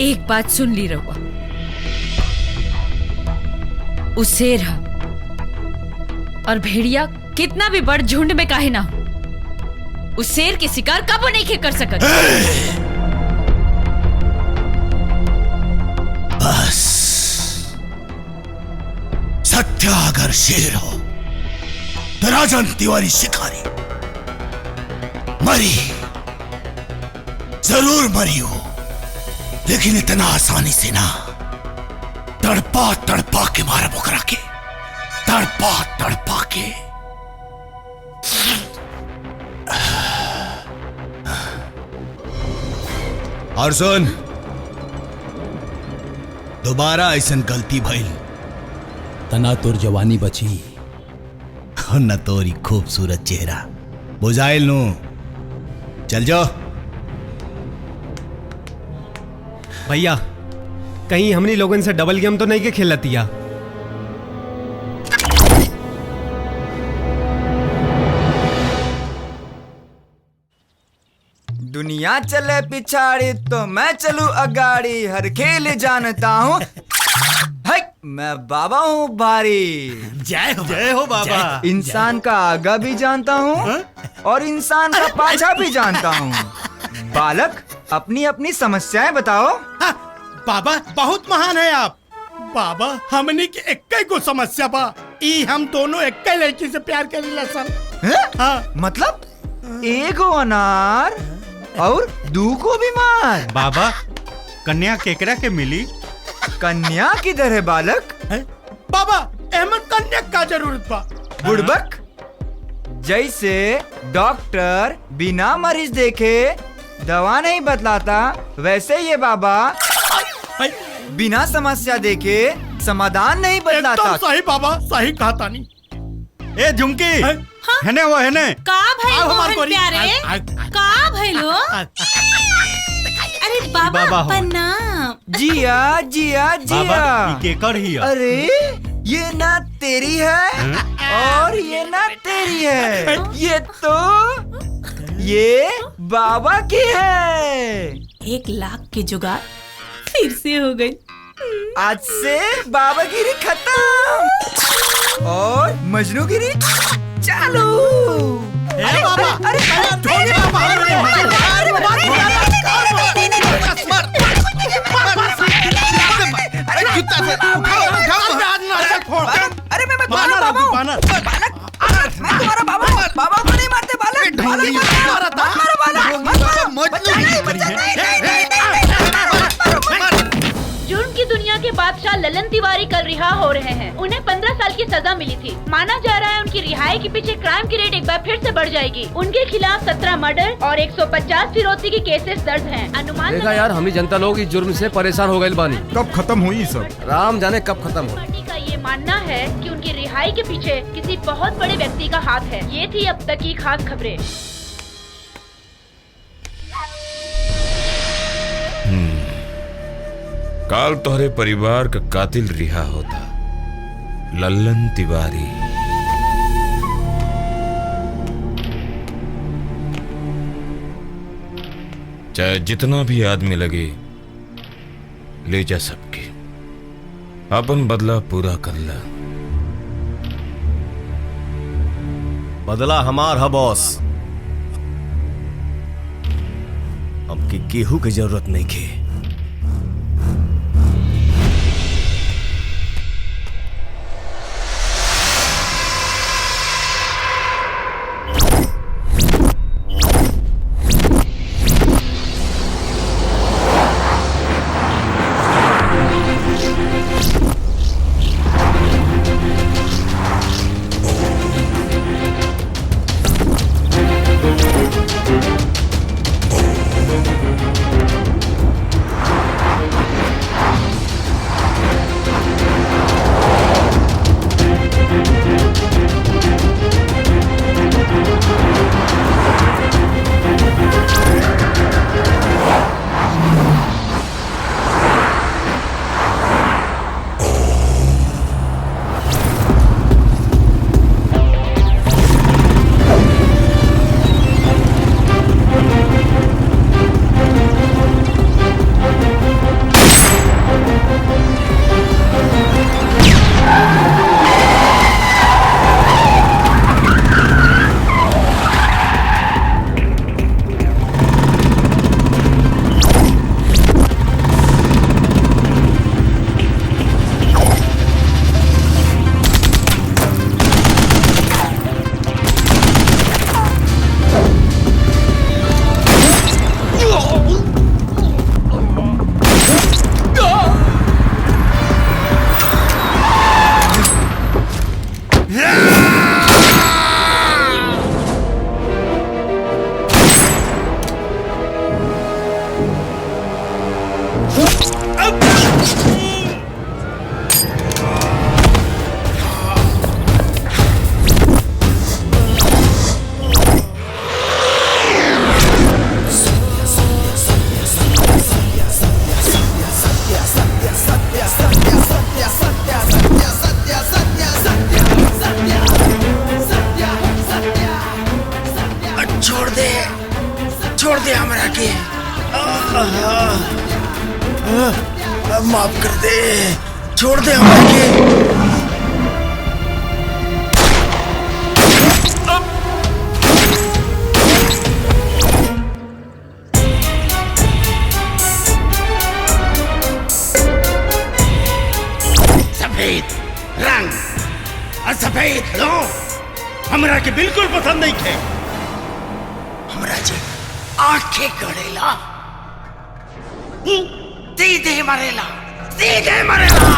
एक बात सुन ली रहुआ, उस शेर हा और भेड़िया कितना भी बड़ झुंड में काहे ना हो, उस शेर के शिकार कबो नहीं कर सकत। बस सत्या अगर शेर हो तो राजन तिवारी शिकारी मरी, जरूर मरी हो, लेकिन इतना आसानी से ना। तड़पा तड़पा के मारा बुकरा के, तड़पा तड़पा के। और सुन, दोबारा ऐसा गलती भइल तना तोर जवानी बची न तोरी खूबसूरत चेहरा बुझाइल नु। चल जाओ भैया, कहीं हमनी लोगन से डबल गेम तो नहीं के खेलतिया। दुनिया चले पिछाड़ी तो मैं चलूं अगाड़ी, हर खेल जानता हूँ। मैं बाबा हूँ भारी। जय हो बाबा। इंसान का आगा भी जानता हूँ और इंसान का पाछा भी जानता हूँ। बालक, अपनी अपनी समस्याएं बताओ। बाबा बहुत महान है आप। बाबा हमनी के एक को समस्या बा, ई हम दोनों एक लड़की से प्यार करेला सन। हाँ। मतलब एगो अनार और दू को बीमार। बाबा कन्या केकरा के मिली? कन्या किधर है बालक? बाबा अहमद कन्या का जरूरत बा। बुड़बक, जैसे डॉक्टर बिना मरीज देखे दवा नहीं बतलाता, वैसे ये बाबा बिना समस्या देखे समाधान नहीं बतलाता। एकदम सही बाबा, सही कहा तानी। ए झुमकी, हेने वो हेने। का भाई मोहन प्यारे, का भइलो? अरे बाबा प्रणाम। जिया जिया जिया। बाबा केकर ही है? अरे ये ना तेरी है और ये ना तेरी है, ये तो ये बाबा की है। 1 लाख की जुगाड़ फिर से हो गई। आज से बाबागिरी खत्म और मजनूगिरी चालू। अरे बाबा, ललन तिवारी कल रिहा हो रहे हैं। उन्हें 15 साल की सजा मिली थी। माना जा रहा है उनकी रिहाई के पीछे क्राइम की रेट एक बार फिर से बढ़ जाएगी। उनके खिलाफ 17 मर्डर और 150 फिरौती के केसेस दर्ज हैं। अनुमान देखा यार, हम ही जनता लोग इस जुर्म से परेशान हो गए बानी। कब खत्म हुई सब? राम जाने कब खत्म हो। पार्टी का ये मानना है कि उनकी रिहाई के पीछे किसी बहुत बड़े व्यक्ति का हाथ है। ये थी अब तक की खास खबरें। काल तोहरे परिवार का कातिल रिहा होता, लल्लन तिवारी। चाहे जितना भी आदमी लगे, ले जा सबके, अपन बदला पूरा कर ला। बदला हमार है बॉस, अब की केहू की जरूरत नहीं के। छोड़ दे हमरा के, माफ कर दे, छोड़ दे हमरा के। सफेद रंग और सफेद लोग हमरा के बिल्कुल पसंद नहीं थे। हमरा जे आंखें गड़ेला, सीधे मरेला, सीधे मरेला।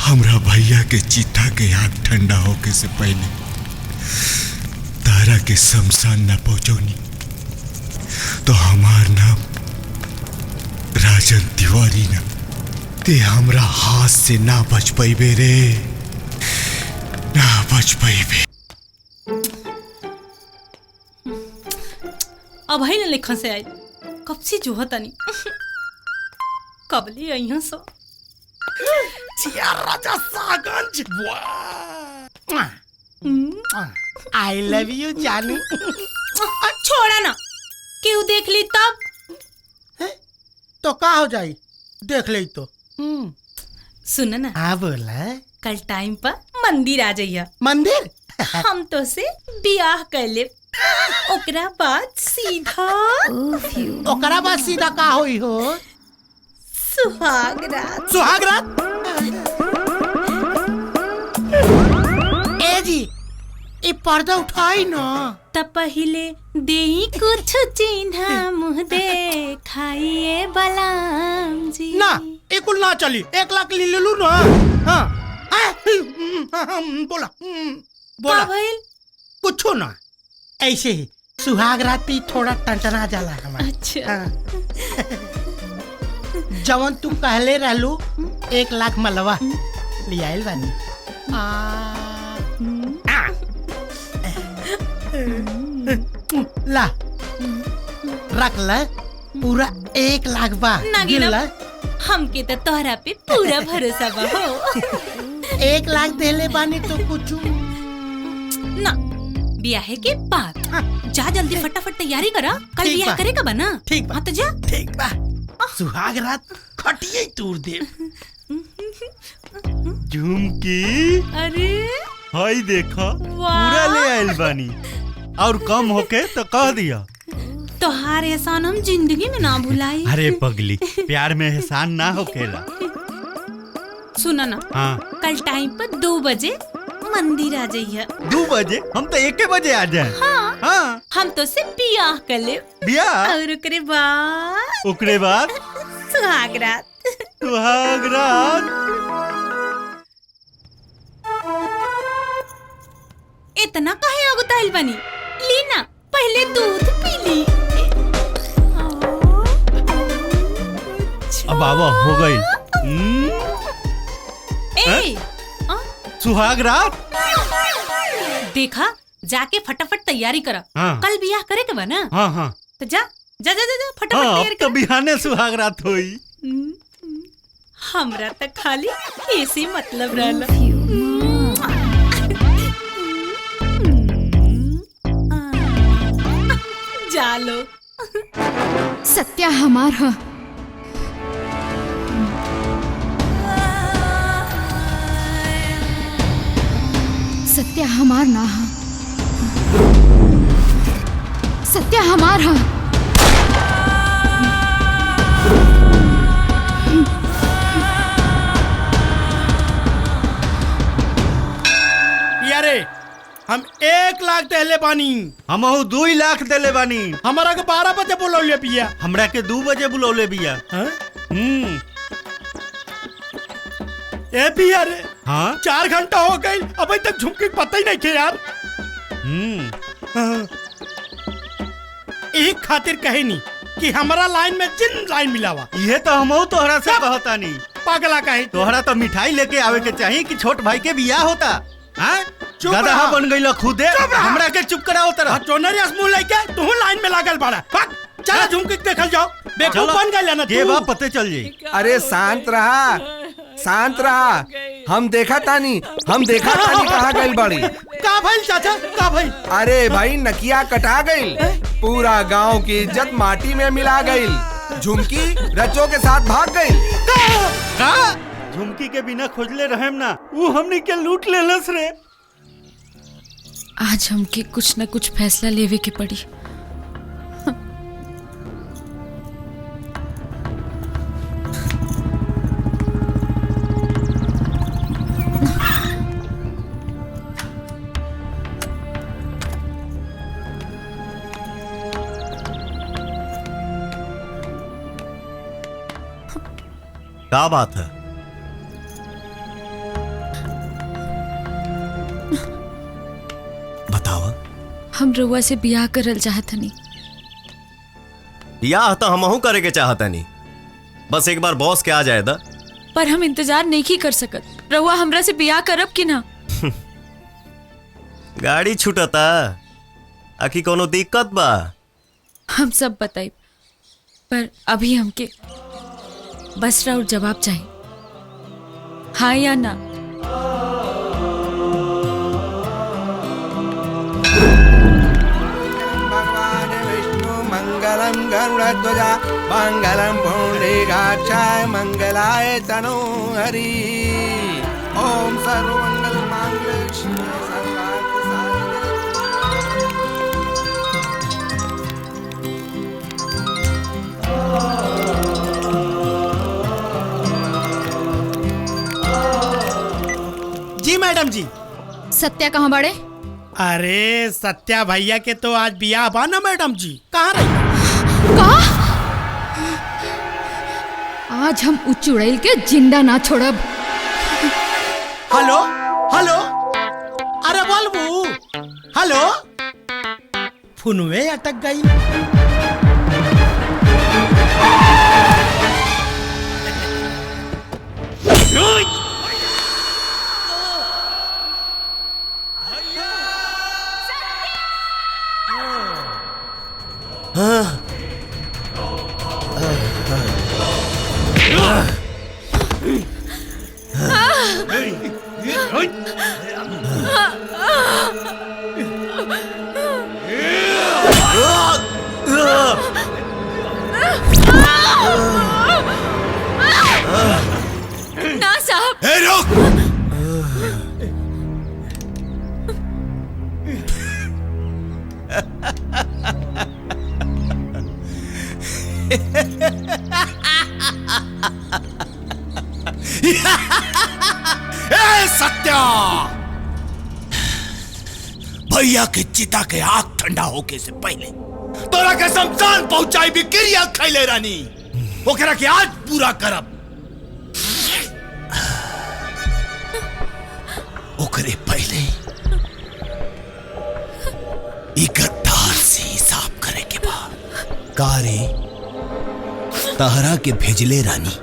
हमरा भैया के चिता के आग ठंडा होके से पहले तारा के शमशान न पहुंचोनी तो हमार नाम राजन तिवारी न ते हमरा हाथ से ना बच पैबे रे, ना बच पैबे। अब है ना लेखा से आई कब से जो होता नहीं कबले आई सो राजा सागंज आई लव यू जानू। छोड़ा ना क्यों देख ली तब तो का हो जाई देख ले तो। सुन ना। हाँ बोला। कल टाइम पर मंदिर आ जाइया। मंदिर हम तो से बियाह कर ले ओकरा बाद सीधा ओकरा बाद सीधा का होई हो? सुहाग रात। सुहाग रात? ए जी ये पर्दा उठाई ना। तब पहले देई कुछ चिन्हा मुँह दे खाइए बलाम जी। ना एक ना चली 1 लाख ले लूं ना। हाँ बोला बोला कुछ ना ऐसे ही सुहाग रात पे थोड़ा टंटना जाला हमारा। अच्छा। जवन तू कहले रहलू 1 लाख मलवा ले आइल बानी। ला रख ले पूरा 1 लाख बा। नागिना हमके तो तोहरा पे पूरा भरोसा बा हो। 1 लाख देले बानी तो कुछ ना ब्याह के बाद जा जल्दी फटाफट तैयारी करा कल ब्याह करे का बना। ठीक बा। हाँ तो जा। ठीक बा। सुहाग रात खटिए तूर दे। झुमकी अरे हाय देखा पूरा ले आइल बानी और कम होके तो कह दिया। तोहार एहसान हम जिंदगी में ना भुलाई। अरे पगली प्यार में एहसान ना होकेला। सुना ना। हाँ कल टाइम पर 2 बजे मंदिर आ जाइए। 2 बजे? हम तो 1 बजे आ जाए। हाँ हम तो से बियाह कर ले। बियाह? और ओकरे बाद सुहाग रात। सुहाग रात इतना काहे अगुताइल बनी? ली ना पहले दूध पी ली। अब बाबा हो गई। ए सुहाग रात देखा जाके फटाफट तैयारी करा। हाँ। कल बियाह करे के बना। हाँ हाँ तो जा जा जा जा फटाफट हाँ, तैयारी अब तो बिहाने सुहाग रात होई। हमरा तक खाली ऐसे मतलब रहला। जा लो। सत्या हमार है। सत्या हमार ना है। सत्या हमार है। यारे हम 1 लाख देले बानी। हम 2 लाख देले बानी। हमारा के 12 बजे बुलौले पिया। हमरा के 2 बजे बुलौले बिया। ए पिया रे। हाँ 4 घंटा हो गई अभी तक झुमकी पता ही नहीं के यार। एक खातिर कहे नहीं कि हमारा लाइन में जिन लाइन मिलावा। ये तो हम तोहरा से कहता नहीं। पागला कहे तोहरा तो मिठाई लेके आवे के चाहिए कि छोट भाई के बियाह होता। हाँ गधा बन गई खुदे। हमरा के चुप कराओ तरह। चोनरी मुंह लेके तू लाइन में लागल बाड़ा। चला झुमकी देखल जाओ। बेवकूफ बन गइल ना ये बात पते चल जाई। अरे शांत रहा शांत रहा। हम देखा तानी कहाँ गइल बाड़ी। का भइल चाचा का भइल? अरे भाई नकिया कटा गइल। पूरा गांव की इज्जत माटी में मिला गइल। झुमकी रचो के साथ भाग गइल। का झुमकी के बिना खोजले रहेम ना वो हमनी के लूट लेलस रे। आज हमके कुछ न कुछ फैसला लेवे के पड़ी। क्या बात है? हम रउआ से बियाह करल चाहत हनी। या तो हमहू करे के चाहता नहीं, बस एक बार बॉस के आ जाए दा। पर हम इंतजार नहीं कर सकत। रउआ हमरा से बियाह करब कि ना? गाड़ी छूटता आखी कोनो दिक्कत बा? हम सब बताई, पर अभी हमके बस राउर जवाब चाहिए, हाँ या ना। मंगलम गरुड़ध्वजा मंगलम पुंडरीकाक्षाय मंगलाय तनोहरि। ओम सर्वमंगल मांगल्ये शिवे सर्वार्थ साधिके। जी मैडम जी। सत्या कहाँ बड़े? अरे सत्या भैया के तो आज बियाह बा ना मैडम जी, कहाँ रही? आज हम उचुड़ैल के जिंदा ना छोड़ब। हेलो हेलो, अरे बोलबू हेलो, फोनवे अटक गई। ना साहब। सत्या, भैया के चिता के आग ठंडा होके से पहले तोरा के शमशान पहुंचाई भी क्रिया खैले रानी, ओकरा के आज पूरा करब। ओकरे पहले गद्दार से हिसाब करे के बाद कारे तहरा के भेजले रानी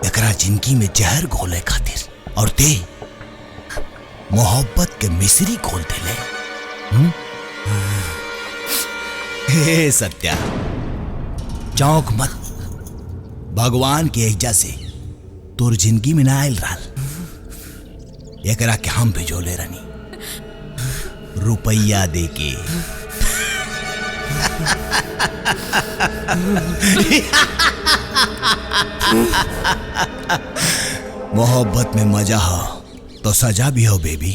एकरा जिंदगी में जहर घोले खातिर, और ते मोहब्बत के मिश्री घोल देले। हे सत्या, चौंक मत, भगवान के एजा से तोर जिंदगी में ना आयल रहल, एकरा के हम भेजोले रानी रुपया दे के। मोहब्बत में मजा हो तो सजा भी हो बेबी,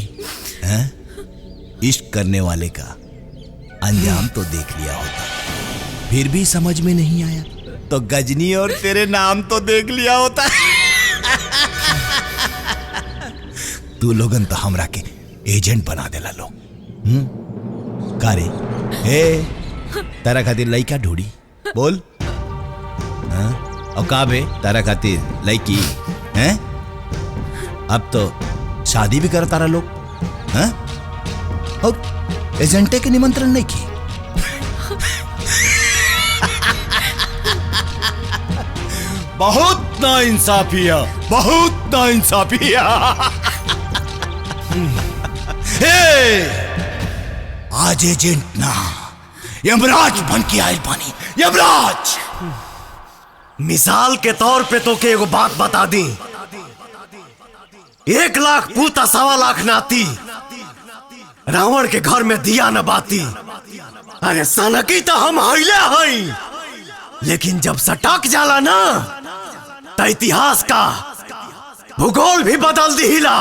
हैं? इश्क करने वाले का अंजाम तो देख लिया होता, फिर भी समझ में नहीं आया तो गजनी और तेरे नाम तो देख लिया होता। तू लोगन तो हमरा के एजेंट बना देला लोग। कारे ए तारा खातिर लइका ढूंढी बोल, हाँ? और का बे तारा खातिर लइकी हैं? अब तो शादी भी कर तारा लोग, हैं? और एजेंटे के निमंत्रण नहीं की। बहुत नाइंसाफी है, बहुत नाइंसाफी है। आज एजेंट ना यमराज बन के आयल पानी, यमराज। मिसाल के तौर पे तो के एगो बात बता दी, 1 लाख पूता 1.25 लाख नाती, रावण के घर में दिया न बाती। अरे सनकी तो हम हईले हई, लेकिन जब सटक जाला ना तो इतिहास का भूगोल भी बदल दिहिला।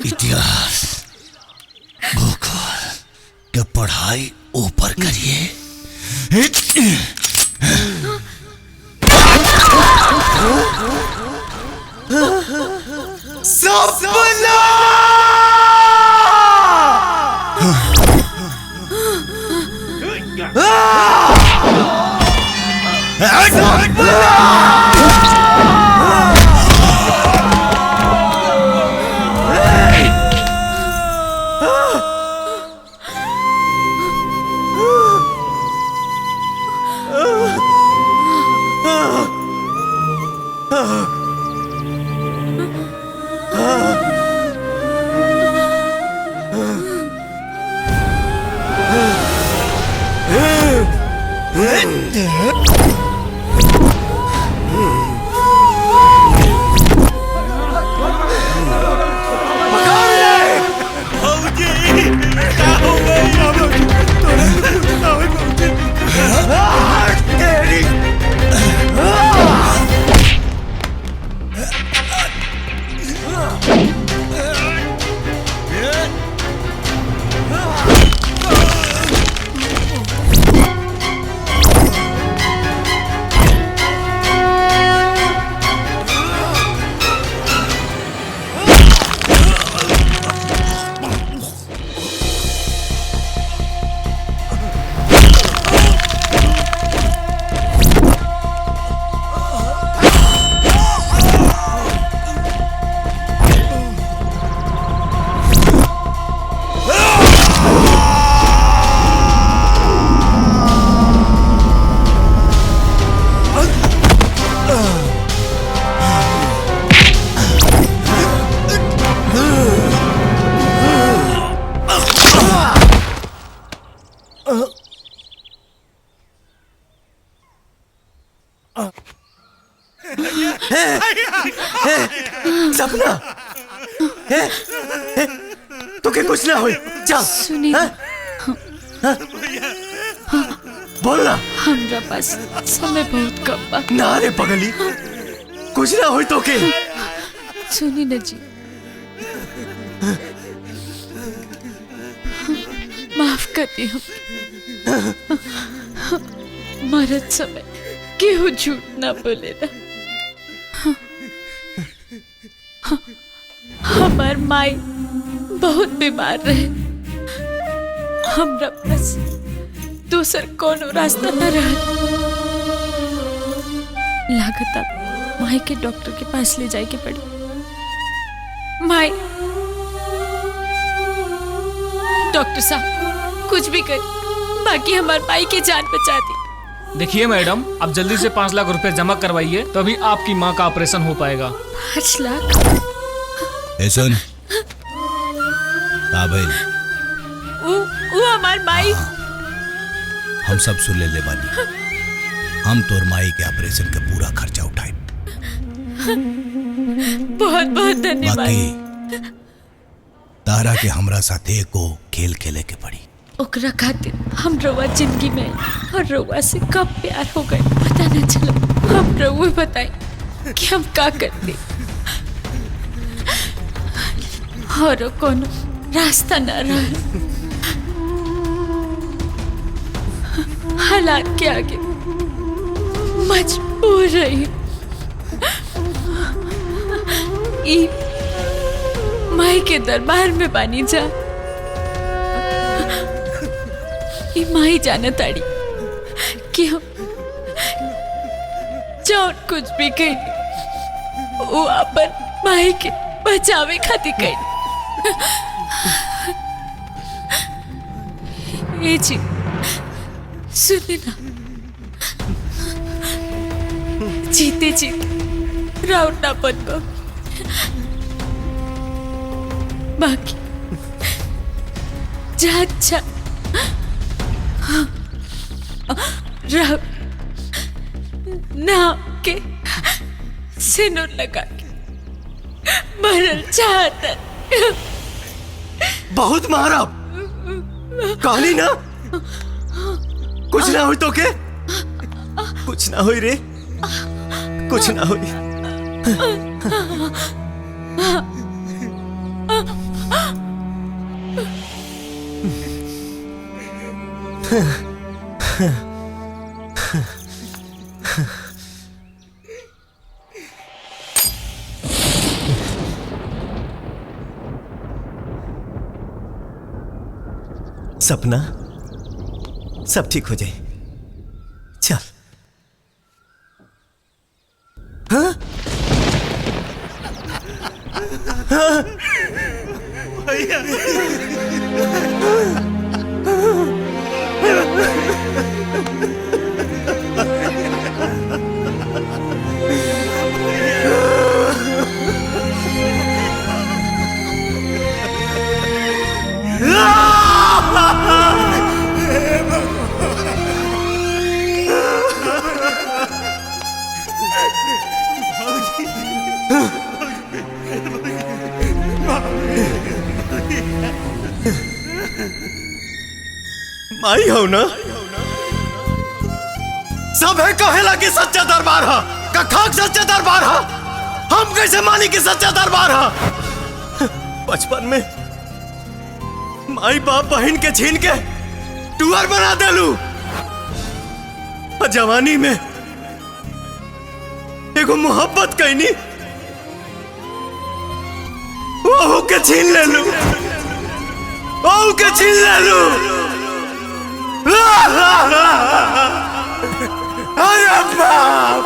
इतिहास भूगोल के पढ़ाई ऊपर करिए। सपना तो के कुछ ना हो। चल सुनी बोल ना। हमरा पास समय बहुत कम बा। ना रे पगली, कुछ ना हो तो के। सुनी न जी, माफ कर दी हम। मरद समय केहू झूठ ना बोले ना। हमार माई बहुत बीमार रहे, हमरा पास दूसर कोनो रास्ता न रहा। लागता माई के डॉक्टर के पास ले जाए के पड़ी। माई, डॉक्टर साहब कुछ भी कर, बाकी हमारे माई की जान बचा दी। देखिए मैडम, आप जल्दी से 5 लाख रुपए जमा करवाइए, तभी आपकी माँ का ऑपरेशन हो पाएगा। 5 लाख? सुन भाई, वो हमार माई। हम सब सुन ले बानी। हम तोर माई के ऑपरेशन का पूरा खर्चा उठाए। बहुत बहुत धन्यवाद। बाकी तारा के हमरा साथे को खेल खेले के पड़ी। ओकरा खातिर हम रउआ जिंदगी में और रउआ से कब प्यार हो गए पता न चला। हम रउआ बताए कि हम का करते और कोनो रास्ता न रहा। हालात के आगे मजबूर रही। माई के दरबार में बानी जा। माई जाना ताड़ी कि हम जौन कुछ भी कही वो अपन माई के बचावे खातिर कही। ये जी सुने ना, जीते जीते राउंड ना बन गो। बाकी जा राउंड नाम के सिनुर लगा के मरल चाहता। बहुत मारा कहली ना, कुछ ना हुई तो के। कुछ ना हुई रे, कुछ ना हुई। सपना, सब ठीक हो जाए। चल। हाँ? हाँ? भैया। माई हो ना, सब है कहेला कि सच्चा दरबार है, का खाक सच्चा दरबार है। हम कैसे मानी कि सच्चा दरबार है। बचपन में माई बाप बहन के छीन के टूअर बना देलू, और जवानी में एगो मोहब्बत कहनी वो के छीन ले लू, वो के छीन ले लू। अरे बाप।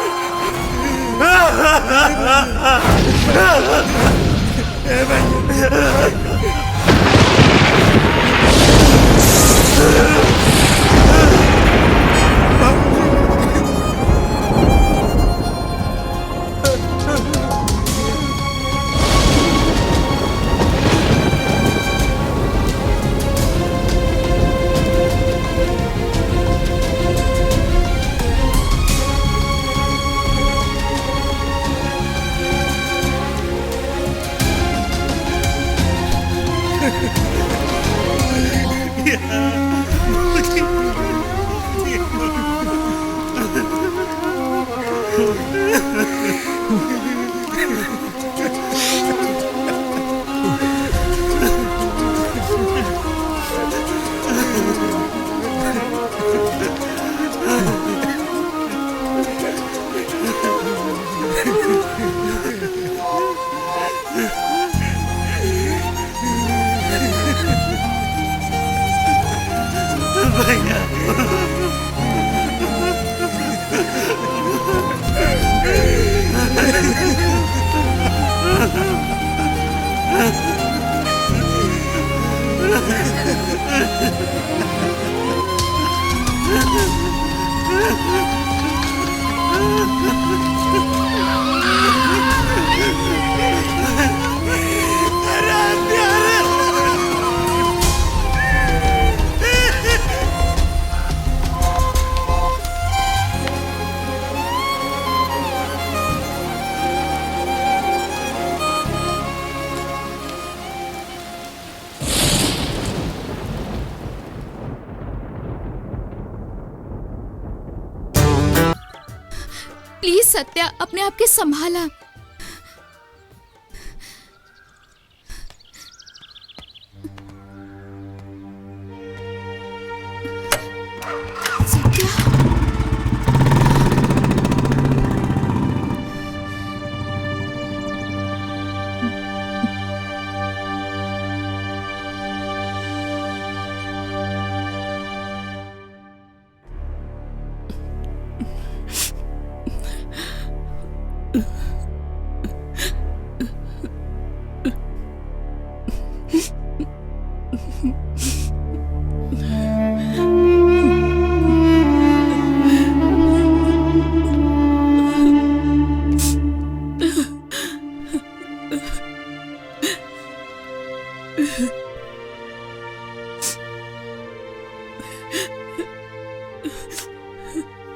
प्लीज सत्या, अपने आप के संभाला।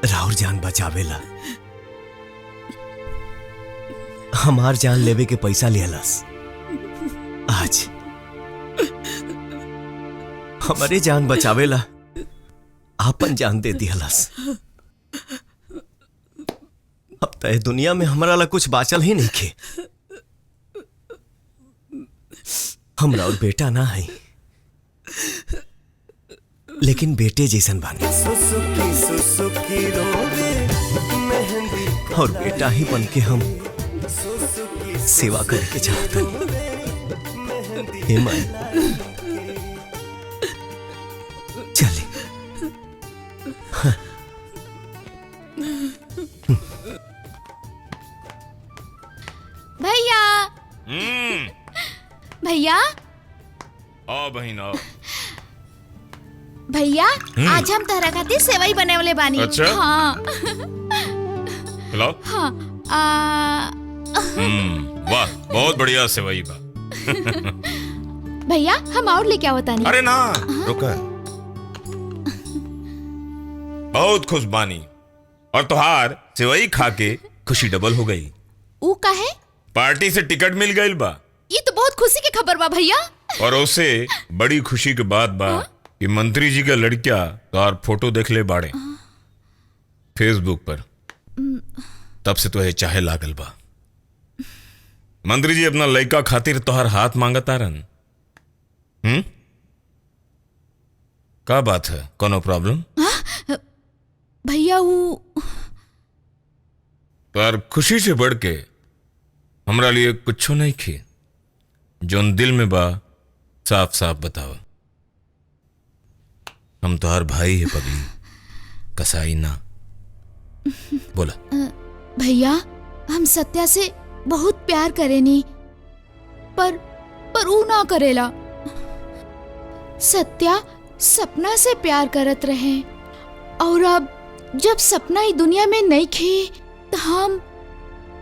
राउर जान बचावेला हमार जान लेवे के पैसा लिहलस, आज हमारे जान बचावेला आपन जान दे दिहलस। अब तय दुनिया में हमारा ला कुछ बाचल ही नहीं खे। हमरा और बेटा ना है, लेकिन बेटे जैसन बानी और बेटा ही बन के हम सेवा करके चाहते हैं। चले हाँ। भैया भैया आओ बहन आओ। भैया आज हम तहरा खातिर सेवई बने वाले बानी। अच्छा? हाँ खिलाओ। हाँ वाह बहुत बढ़िया सेवई बा। भैया हम और लेके आओ तानी। अरे ना रुका, बहुत खुश बानी और तुहार सेवई खा के खुशी डबल हो गई। ऊ काहे? पार्टी से टिकट मिल गई बा। ये तो बहुत खुशी की खबर बा भैया। और उससे बड़ी खुशी की बात बा कि मंत्री जी का लड़किया तार फोटो देख ले बाड़े फेसबुक पर, तब से तो चाहे लागल बा। मंत्री जी अपना लड़का खातिर तोहर हाथ मांगता रन। का बात है, कोनो प्रॉब्लम? भैया वो पर खुशी से बढ़ के हमरा लिए कुछ नहीं खे, जोन दिल में बा साफ साफ बताओ। हम तोहर भाई है पगली, कसाई ना। बोला। भैया हम सत्या से बहुत प्यार करेनी, पर ऊ ना करेला। सत्या सपना से प्यार करत रहे और अब जब सपना ही दुनिया में नहीं खे तो हम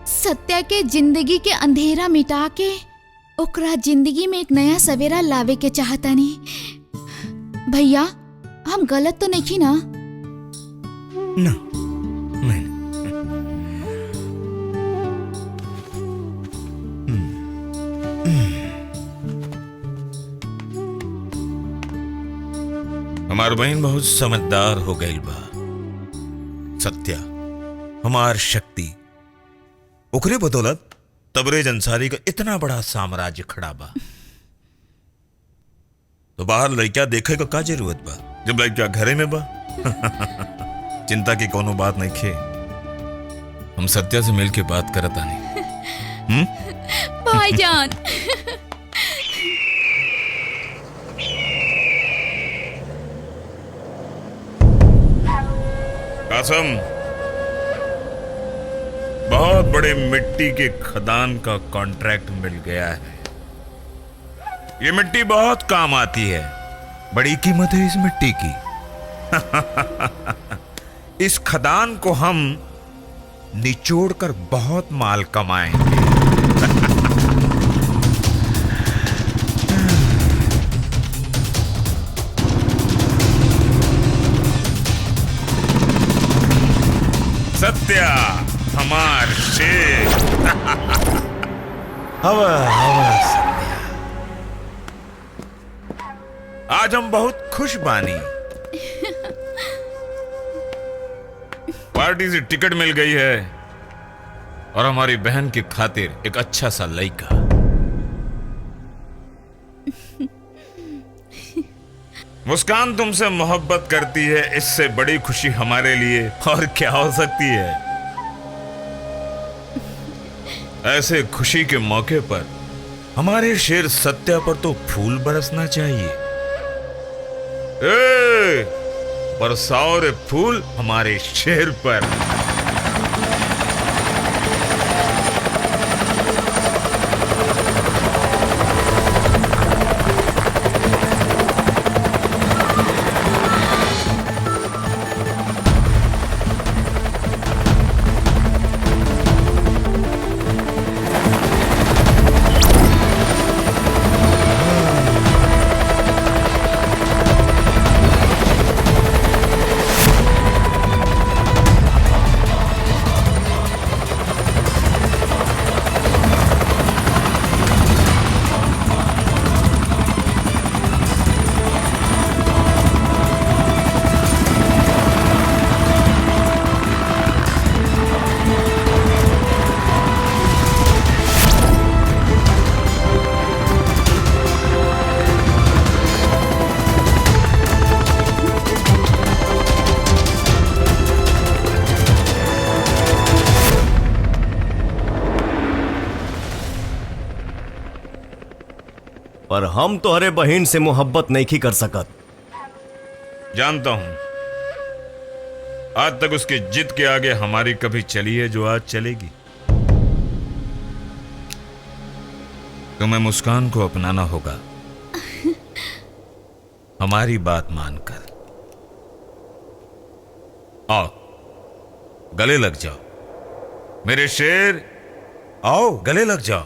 सत्या के जिंदगी के अंधेरा मिटा के ओकरा जिंदगी में एक नया सवेरा लावे के चाहतानी। भैया हम गलत तो नहीं ना? ना नहीं। हमार बहन बहुत समझदार हो गई बा। सत्या हमार शक्ति, ओकरे बदौलत तबरेज अंसारी का इतना बड़ा साम्राज्य खड़ा बा। तो बाहर लड़का देखे का जरूरत बा जब लड़का घरे में बा। चिंता की कोनो बात नहीं खे, हम सत्या से मिल के बात करता नहीं। भाईजान। कासम, बहुत बड़े मिट्टी के खदान का कॉन्ट्रैक्ट मिल गया है। ये मिट्टी बहुत काम आती है, बड़ी कीमत है इस मिट्टी की। इस खदान को हम निचोड़कर बहुत माल कमाएंगे। सत्या हमार शेर। हवा हवा सत्या, आज हम बहुत खुश बानी। पार्टी से टिकट मिल गई है और हमारी बहन की खातिर एक अच्छा सा लड़का। मुस्कान तुमसे मोहब्बत करती है, इससे बड़ी खुशी हमारे लिए और क्या हो सकती है। ऐसे खुशी के मौके पर हमारे शेर सत्या पर तो फूल बरसना चाहिए। बरसाओ रे फूल हमारे शेर पर। पर हम तो अरे बहन से मोहब्बत नहीं कर सकत। जानता हूं, आज तक उसकी जिद के आगे हमारी कभी चली है जो आज चलेगी। तुम्हें मुस्कान को अपनाना होगा, हमारी बात मानकर। आओ गले लग जाओ मेरे शेर, आओ गले लग जाओ।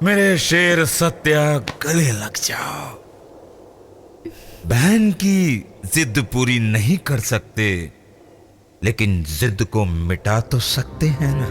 मेरे शेर सत्या, गले लग जाओ। बहन की जिद पूरी नहीं कर सकते, लेकिन जिद को मिटा तो सकते हैं ना।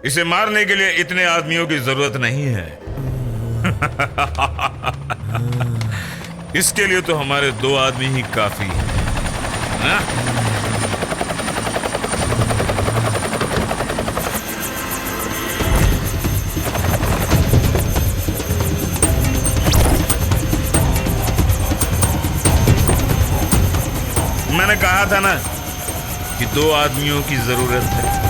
इसे मारने के लिए इतने आदमियों की जरूरत नहीं है। इसके लिए तो हमारे 2 आदमी ही काफी हैं। हाँ? मैंने कहा था ना कि 2 आदमियों की जरूरत है।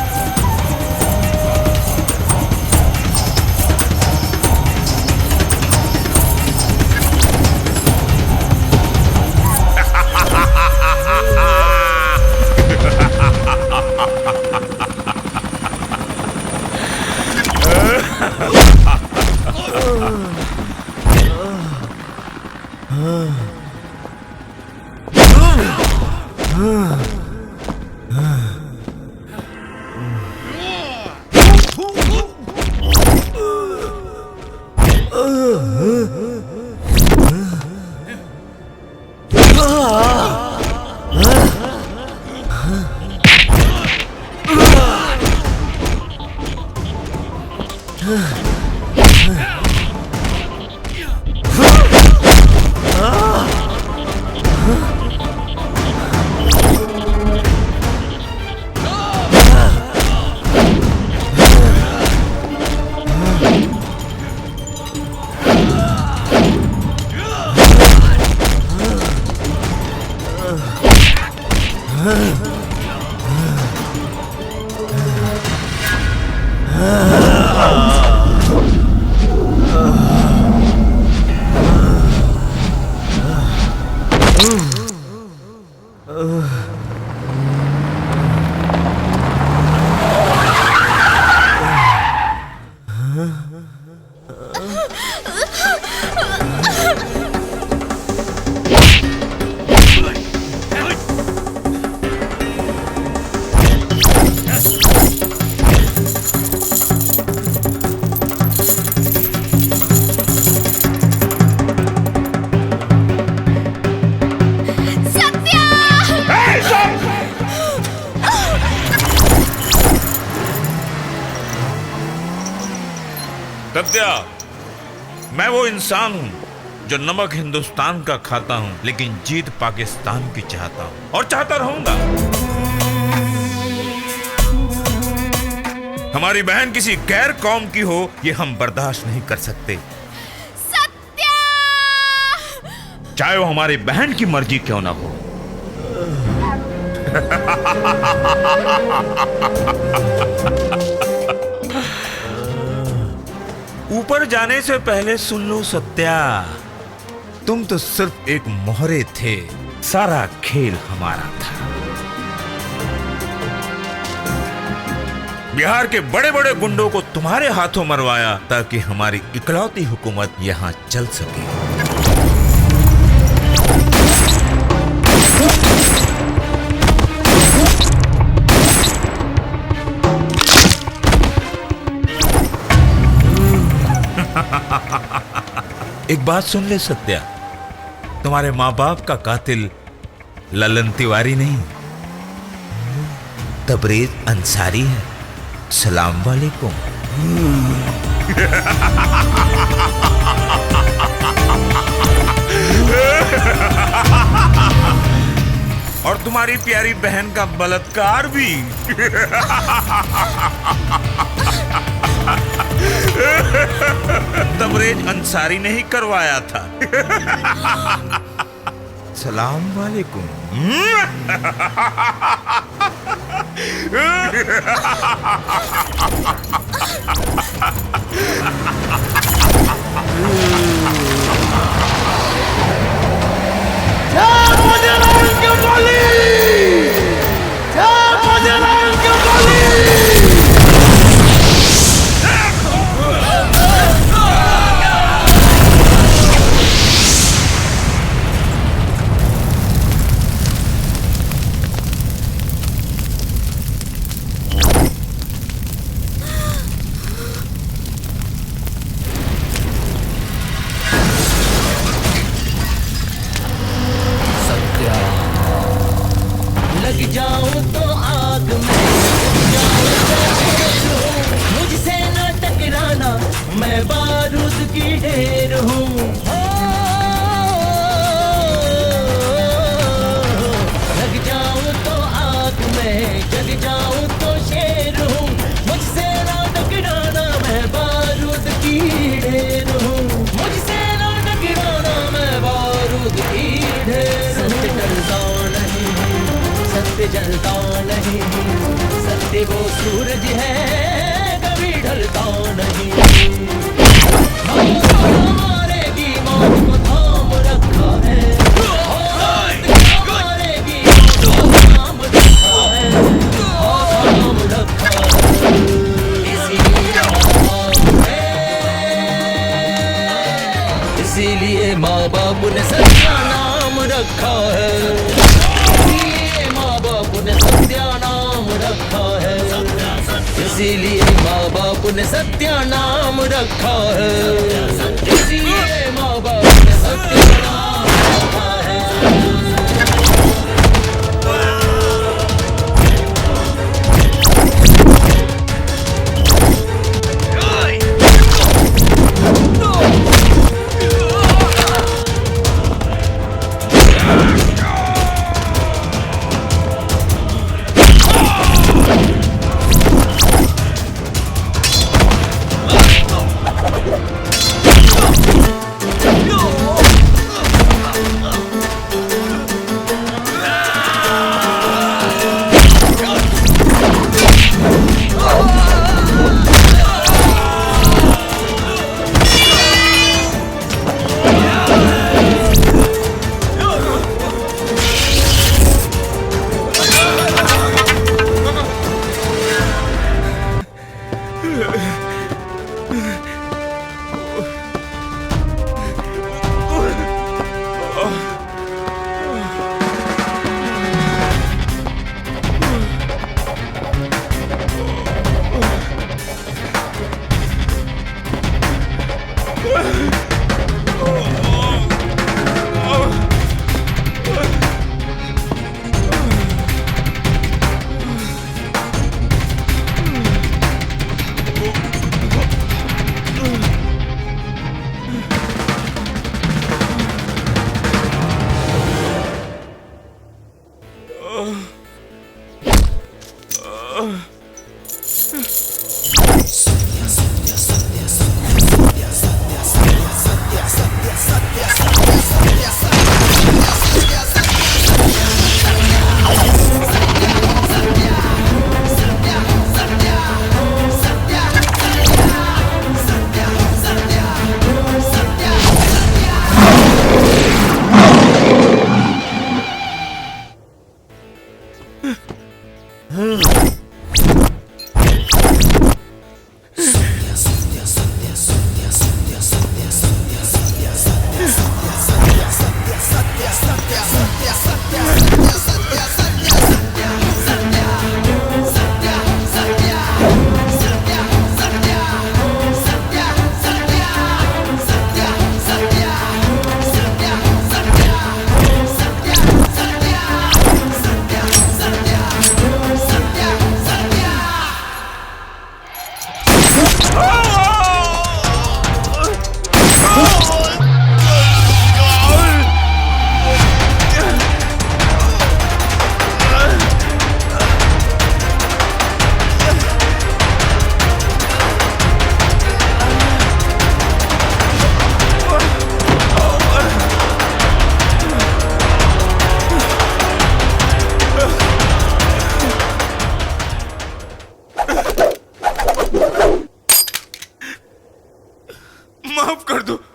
सत्या, मैं वो इंसान हूं जो नमक हिंदुस्तान का खाता हूं, लेकिन जीत पाकिस्तान की चाहता हूं और चाहता रहूंगा। हमारी बहन किसी गैर कौम की हो, ये हम बर्दाश्त नहीं कर सकते। सत्या! चाहे वो हमारी बहन की मर्जी क्यों ना हो। ऊपर जाने से पहले सुन लो सत्या, तुम तो सिर्फ एक मोहरे थे, सारा खेल हमारा था। बिहार के बड़े बड़े गुंडों को तुम्हारे हाथों मरवाया ताकि हमारी इकलौती हुकूमत यहां चल सके। एक बात सुन ले सत्या, तुम्हारे माँ बाप का कातिल ललन तिवारी नहीं, तबरेज अंसारी है। सलाम वालेकुम। और तुम्हारी प्यारी बहन का बलात्कार भी। तबरेज अंसारी ने ही करवाया था। सलाम वालेकुम। जाऊं तो शेर हूँ, मुझसे ना टकराना मैं बारूद की ढेर हूँ, मुझसे ना टकराना मैं बारूद की ढेर हूँ। सत्य डरता नहीं, सत्य जलता नहीं, सत्य वो सूरज है कभी ढलता नहीं। मारेगी मौत को थाम रखा है, मारेगी मौत को थाम रखा है, थाम रखा है। इसीलिए माँ बाप ने सत्या नाम रखा है, इसीलिए माँ बाप ने सत्या नाम रखा है, इसीलिए माँ बाप ने सत्या नाम रखा है, इसीलिए माँ बाप ने सत्या नाम रखा है।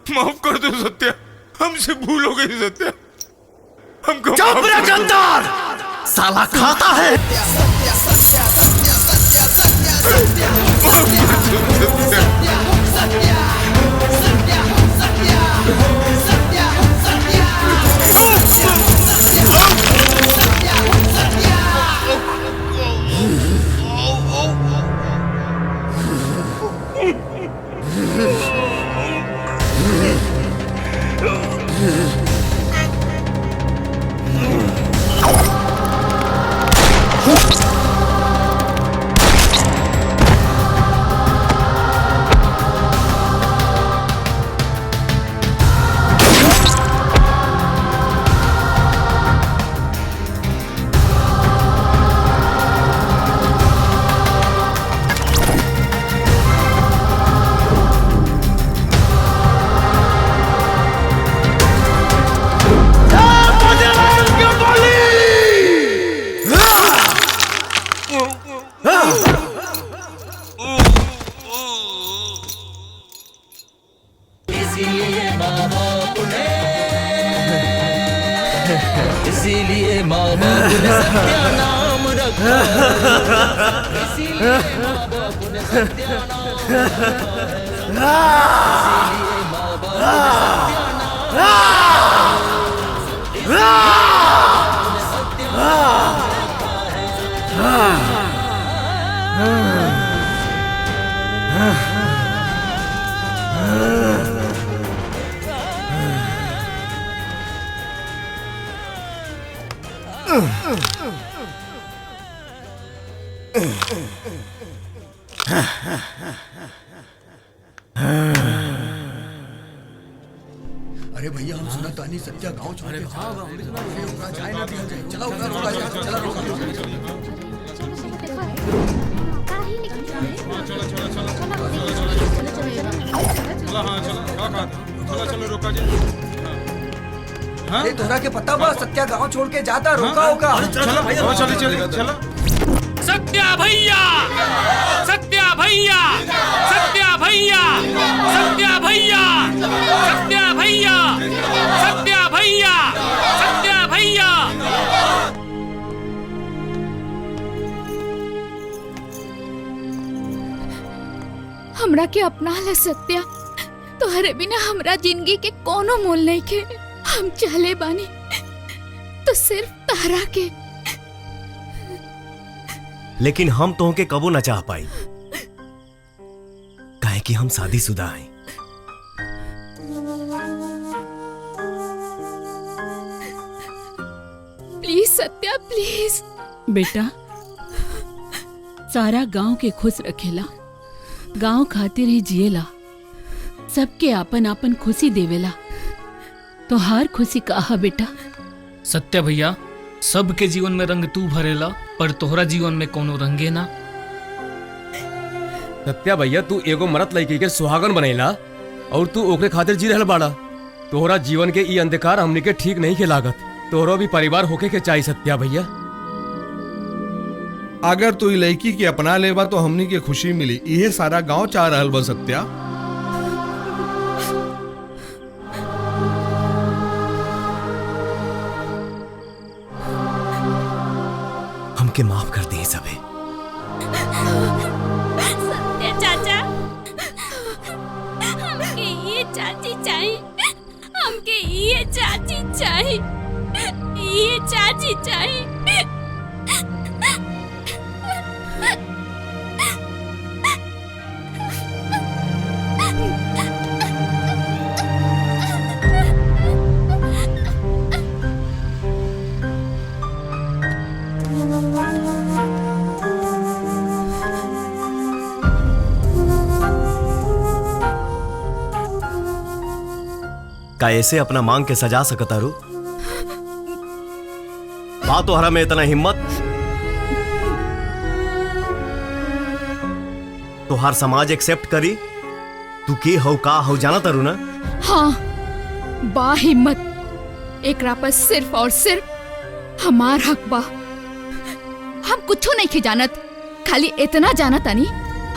माफ कर दो सत्या, हमसे भूल हो गई सत्या, हमको चुप रह गद्दार, साला खाता है। इसीलिए माँ बाप ने सत्या नाम रखा है। इसीलिए माँ बाप ने सत्या नाम रखा है। इसीलिए माँ बाप ने सत्या अरे भैया हम सुना तानी सत्या गांव छोड़ के जाए ना दिया जाए। चला उधर रोका जाए, चला रोका। अरे तोहरा के पता बा सत्या गांव छोड़ के जाता, रोका होगा। चलो सत्या भैया, सत्या भैया, सत्या भैया, सत्या भैया, सत्या भैया, सत्या भैया, सत्या भैया। हमरा के अपना ले सत्या, तोहरे बिना हमरा जिंदगी के कोनो मोल नहीं के। हम चले बानी तो सिर्फ तारा के। लेकिन हम तो के कबो न चाह पाई, काहे कि हम शादीशुदा हैं। प्लीज सत्या प्लीज। बेटा सारा गांव के खुश रखेला, गांव खातिर ही जिएला, सबके आपन आपन खुशी देवेला। तो हर खुशी कहा बेटा। सत्या भैया, सबके जीवन में रंग तू भरेला, पर तोहरा जीवन में कोनो रंगे ना। सत्या भैया, तू एगो मरत लड़की के सुहागन बनेला और तू ओकरे खातिर जी रहल बाड़ा। तोहरा जीवन के ई अंधकार हमनी के ठीक नहीं के लागत। तोहरो भी परिवार होके के चाहिए सत्या भैया। अगर तू लड़की के अपना लेबा तो हमनी के खुशी मिली, इहे सारा गांव चाह रहल बा सत्या। हमके माफ कर दिए सबे। सत्या चाचा, हमके ये चाची चाहिए, हमके ये चाची चाहिए, ये चाची चाहिए। का ऐसे अपना मांग के सजा सकता रू? बात तो हरा में इतना हिम्मत तो हर समाज एक्सेप्ट करी। तू के हो का हो जाना तारू ना? हाँ, बा हिम्मत। एकरा पर सिर्फ और सिर्फ हमार हक बा। हम कुछो नहीं की जानत, खाली इतना जाना तानी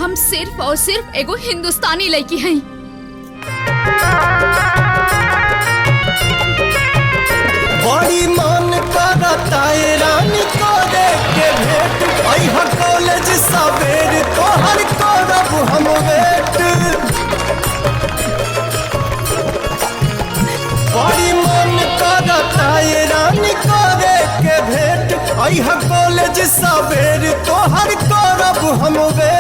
हम सिर्फ और सिर्फ एगो हिंदुस्तानी लड़की हैं। बड़ी मन करता है रानी को देख के भेंट, अइहा कॉलेज सवेर तोहर करब हम वेट। बड़ी मन करता है रानी को देख के भेंट, अइहा कॉलेज सवेर तोहर करब हम वेट।